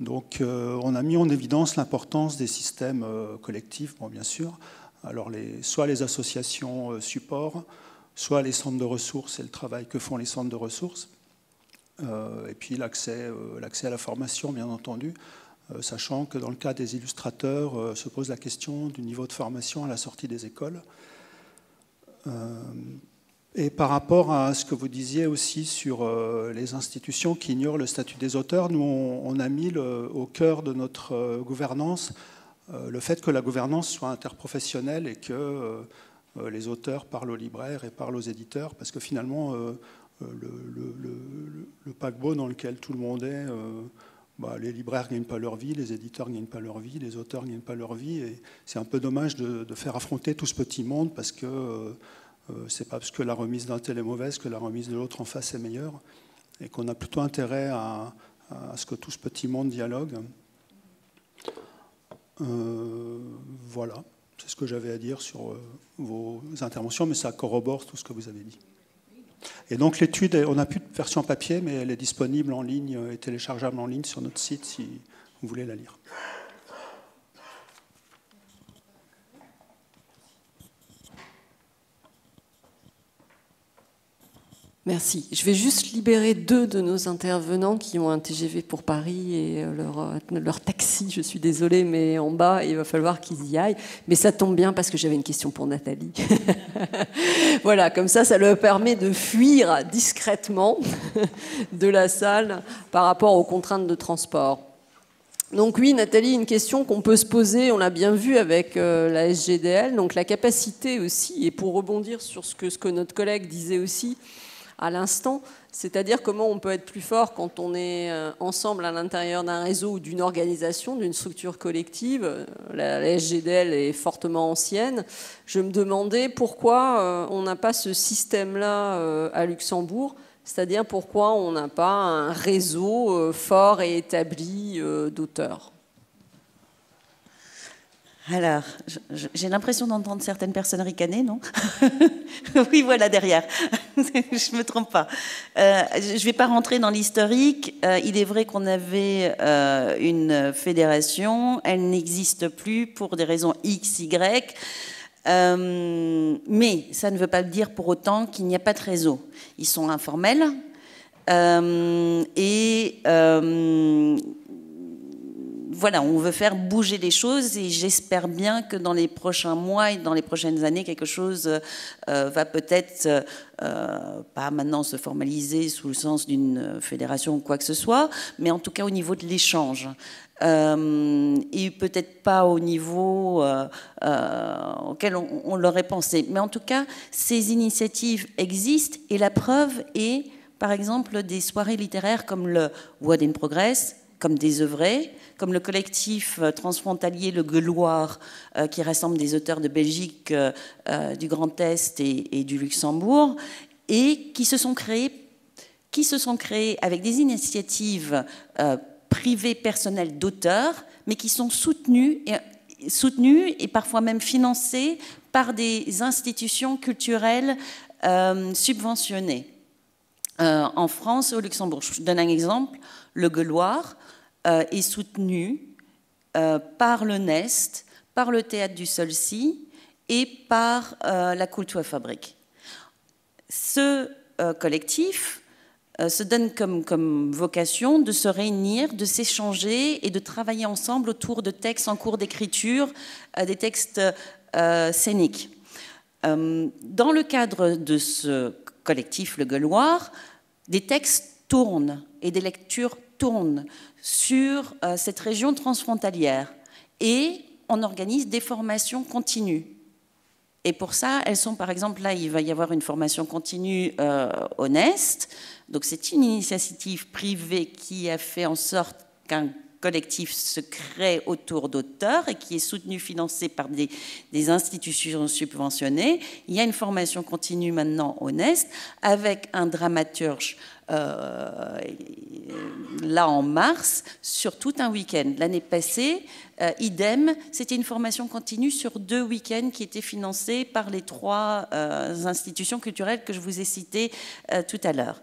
Donc on a mis en évidence l'importance des systèmes collectifs, bon, bien sûr. Alors soit les associations support, soit les centres de ressources et le travail que font les centres de ressources. Et puis l'accès à la formation, bien entendu, sachant que dans le cas des illustrateurs, se pose la question du niveau de formation à la sortie des écoles. Et par rapport à ce que vous disiez aussi sur les institutions qui ignorent le statut des auteurs, nous, on a mis au cœur de notre gouvernance le fait que la gouvernance soit interprofessionnelle et que les auteurs parlent aux libraires et parlent aux éditeurs, parce que finalement, le paquebot dans lequel tout le monde est, les libraires ne gagnent pas leur vie, les éditeurs ne gagnent pas leur vie, les auteurs ne gagnent pas leur vie, et c'est un peu dommage de faire affronter tout ce petit monde, parce que c'est pas parce que la remise d'un tel est mauvaise que la remise de l'autre en face est meilleure, et qu'on a plutôt intérêt à ce que tout ce petit monde dialogue. Voilà, c'est ce que j'avais à dire sur vos interventions, mais ça corrobore tout ce que vous avez dit. Et donc l'étude, on n'a plus de version papier, mais elle est disponible en ligne et téléchargeable en ligne sur notre site si vous voulez la lire. Merci. Je vais juste libérer 2 de nos intervenants qui ont un TGV pour Paris et leur taxi, je suis désolée, mais en bas, il va falloir qu'ils y aillent. Mais ça tombe bien parce que j'avais une question pour Nathalie. Voilà, comme ça leur permet de fuir discrètement de la salle par rapport aux contraintes de transport. Donc oui, Nathalie, une question qu'on peut se poser, on l'a bien vu avec la SGDL, donc la capacité aussi, et pour rebondir sur ce que notre collègue disait aussi à l'instant, c'est-à-dire comment on peut être plus fort quand on est ensemble à l'intérieur d'un réseau ou d'une organisation, d'une structure collective. La SGDL est fortement ancienne. Je me demandais pourquoi on n'a pas ce système-là à Luxembourg. C'est-à-dire pourquoi on n'a pas un réseau fort et établi d'auteurs. Alors, j'ai l'impression d'entendre certaines personnes ricaner, non? Oui, voilà, derrière. Je ne me trompe pas. Je ne vais pas rentrer dans l'historique. Il est vrai qu'on avait une fédération. Elle n'existe plus pour des raisons X, Y. Mais ça ne veut pas dire pour autant qu'il n'y a pas de réseau. Ils sont informels voilà, on veut faire bouger les choses et j'espère bien que dans les prochains mois et dans les prochaines années, quelque chose va peut-être pas maintenant se formaliser sous le sens d'une fédération ou quoi que ce soit, mais en tout cas au niveau de l'échange. Et peut-être pas au niveau auquel on l'aurait pensé. Mais en tout cas, ces initiatives existent et la preuve est, par exemple, des soirées littéraires comme le Word in Progress, comme des œuvrés, comme le collectif transfrontalier Le Gueuloir, qui rassemble des auteurs de Belgique, du Grand Est et du Luxembourg, et qui se sont créés avec des initiatives privées, personnelles d'auteurs, mais qui sont soutenues et parfois même financées par des institutions culturelles subventionnées. En France, au Luxembourg, je donne un exemple, Le Gueuloir est soutenu par le Nest, par le Théâtre du Solcy et par la Kulturfabrik. Ce collectif se donne comme vocation de se réunir, de s'échanger et de travailler ensemble autour de textes en cours d'écriture, des textes scéniques. Dans le cadre de ce collectif Le Gueuloir, des textes tournent et des lectures tournent sur cette région transfrontalière et on organise des formations continues. Et pour ça, elles sont, par exemple, là, il va y avoir une formation continue au Nest. Donc, c'est une initiative privée qui a fait en sorte qu'un collectif se crée autour d'auteurs et qui est soutenu, financé par des institutions subventionnées. Il y a une formation continue maintenant au Nest avec un dramaturge là en mars sur tout un week-end. L'année passée, idem, c'était une formation continue sur 2 week-ends qui étaient financés par les 3 institutions culturelles que je vous ai citées tout à l'heure.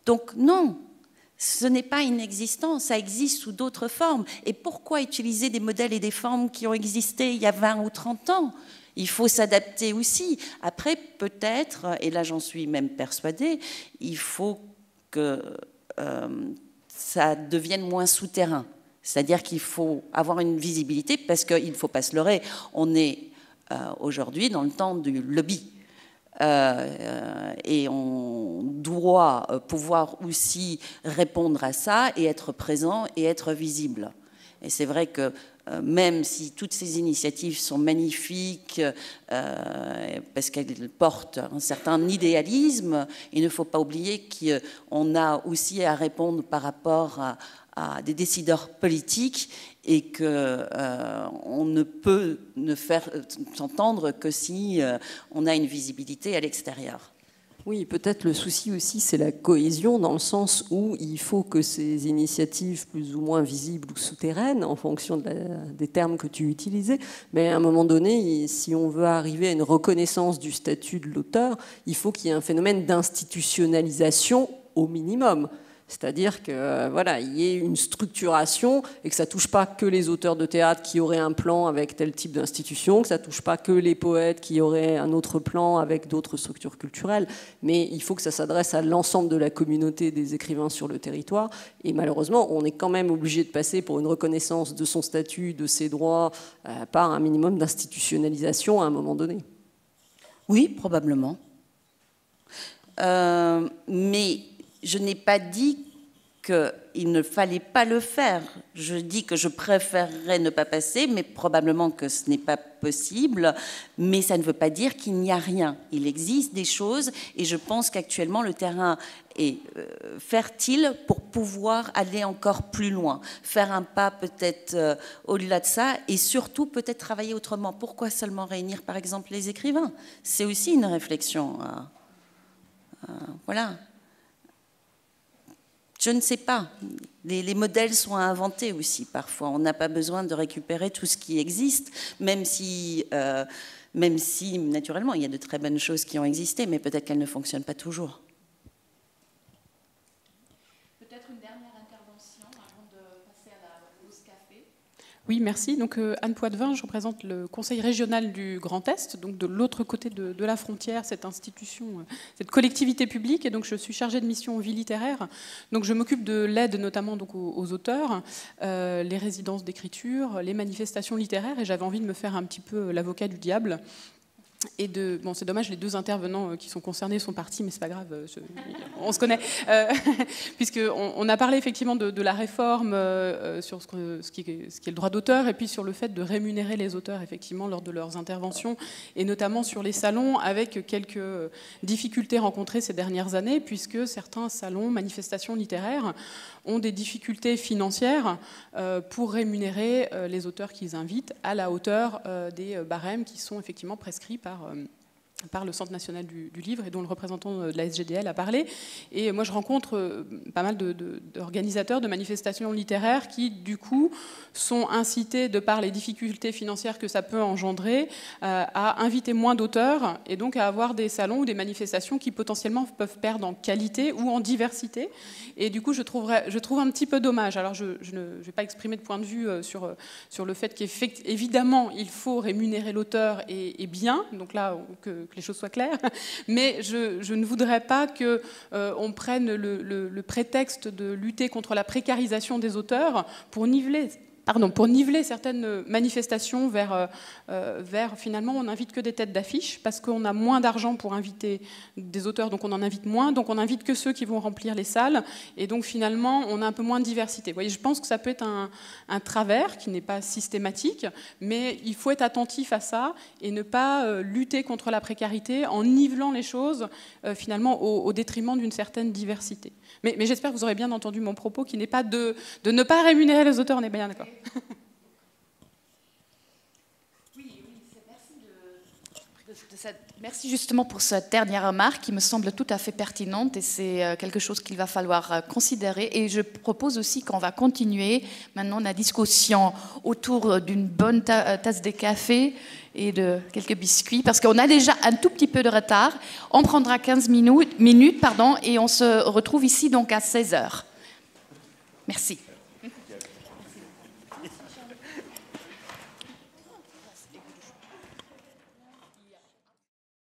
Donc non, ce n'est pas inexistant, ça existe sous d'autres formes. Et pourquoi utiliser des modèles et des formes qui ont existé il y a 20 ou 30 ans ? Il faut s'adapter aussi. Après, peut-être, et là j'en suis même persuadée, il faut que ça devienne moins souterrain. C'est-à-dire qu'il faut avoir une visibilité, parce qu'il ne faut pas se leurrer, on est aujourd'hui dans le temps du lobby. Et on doit pouvoir aussi répondre à ça et être présent et être visible. Et c'est vrai que même si toutes ces initiatives sont magnifiques parce qu'elles portent un certain idéalisme, il ne faut pas oublier qu'on a aussi à répondre par rapport à des décideurs politiques et qu'on ne peut ne faire s'entendre que si on a une visibilité à l'extérieur. Oui, peut-être le souci aussi, c'est la cohésion, dans le sens où il faut que ces initiatives plus ou moins visibles ou souterraines, en fonction des termes que tu utilisais, mais à un moment donné, si on veut arriver à une reconnaissance du statut de l'auteur, il faut qu'il y ait un phénomène d'institutionnalisation au minimum. C'est-à-dire que voilà, il y ait une structuration et que ça ne touche pas que les auteurs de théâtre qui auraient un plan avec tel type d'institution, que ça ne touche pas que les poètes qui auraient un autre plan avec d'autres structures culturelles, mais il faut que ça s'adresse à l'ensemble de la communauté des écrivains sur le territoire. Et malheureusement, on est quand même obligé de passer pour une reconnaissance de son statut, de ses droits, par un minimum d'institutionnalisation à un moment donné. Oui, probablement. Mais je n'ai pas dit qu'il ne fallait pas le faire. Je dis que je préférerais ne pas passer, mais probablement que ce n'est pas possible. Mais ça ne veut pas dire qu'il n'y a rien. Il existe des choses et je pense qu'actuellement le terrain est fertile pour pouvoir aller encore plus loin, faire un pas peut-être au-delà de ça et surtout peut-être travailler autrement. Pourquoi seulement réunir par exemple les écrivains? C'est aussi une réflexion. Voilà. Je ne sais pas. Les modèles sont à inventer aussi parfois. On n'a pas besoin de récupérer tout ce qui existe, même si naturellement il y a de très bonnes choses qui ont existé, mais peut-être qu'elles ne fonctionnent pas toujours. Peut-être une dernière intervention avant de passer à la pause café. Oui, merci. Donc, Anne Poitvin, je représente le Conseil régional du Grand Est, donc de l'autre côté de la frontière, cette institution, cette collectivité publique. Et donc, je suis chargée de mission vie littéraire. Donc, je m'occupe de l'aide notamment donc, aux auteurs, les résidences d'écriture, les manifestations littéraires. Et j'avais envie de me faire un petit peu l'avocat du diable. Et bon, c'est dommage, les deux intervenants qui sont concernés sont partis, mais c'est pas grave, on se connaît. Puisqu'on a parlé effectivement de la réforme sur ce qui est le droit d'auteur, et puis sur le fait de rémunérer les auteurs effectivement lors de leurs interventions, et notamment sur les salons, avec quelques difficultés rencontrées ces dernières années, puisque certains salons, manifestations littéraires, ont des difficultés financières pour rémunérer les auteurs qu'ils invitent à la hauteur des barèmes qui sont effectivement prescrits par le Centre national du livre et dont le représentant de la SGDL a parlé. Et moi, je rencontre pas mal d'organisateurs de manifestations littéraires qui, du coup, sont incités, de par les difficultés financières que ça peut engendrer, à inviter moins d'auteurs et donc à avoir des salons ou des manifestations qui potentiellement peuvent perdre en qualité ou en diversité. Et du coup, je trouve un petit peu dommage. Alors, je ne vais pas exprimer de point de vue sur le fait qu'évidemment, il faut rémunérer l'auteur et bien, donc là, que les choses soient claires, mais je ne voudrais pas qu'on prenne le prétexte de lutter contre la précarisation des auteurs pour niveler certaines manifestations vers finalement, on n'invite que des têtes d'affiche parce qu'on a moins d'argent pour inviter des auteurs, donc on en invite moins, donc on n'invite que ceux qui vont remplir les salles, et donc finalement, on a un peu moins de diversité. Vous voyez, je pense que ça peut être un travers qui n'est pas systématique, mais il faut être attentif à ça et ne pas lutter contre la précarité en nivelant les choses finalement au détriment d'une certaine diversité. Mais j'espère que vous aurez bien entendu mon propos, qui n'est pas de ne pas rémunérer les auteurs, on est bien d'accord. Merci justement pour cette dernière remarque qui me semble tout à fait pertinente et c'est quelque chose qu'il va falloir considérer. Et je propose aussi qu'on va continuer maintenant la discussion autour d'une bonne tasse de café et de quelques biscuits, parce qu'on a déjà un tout petit peu de retard. On prendra 15 minutes et on se retrouve ici donc à 16h. Merci.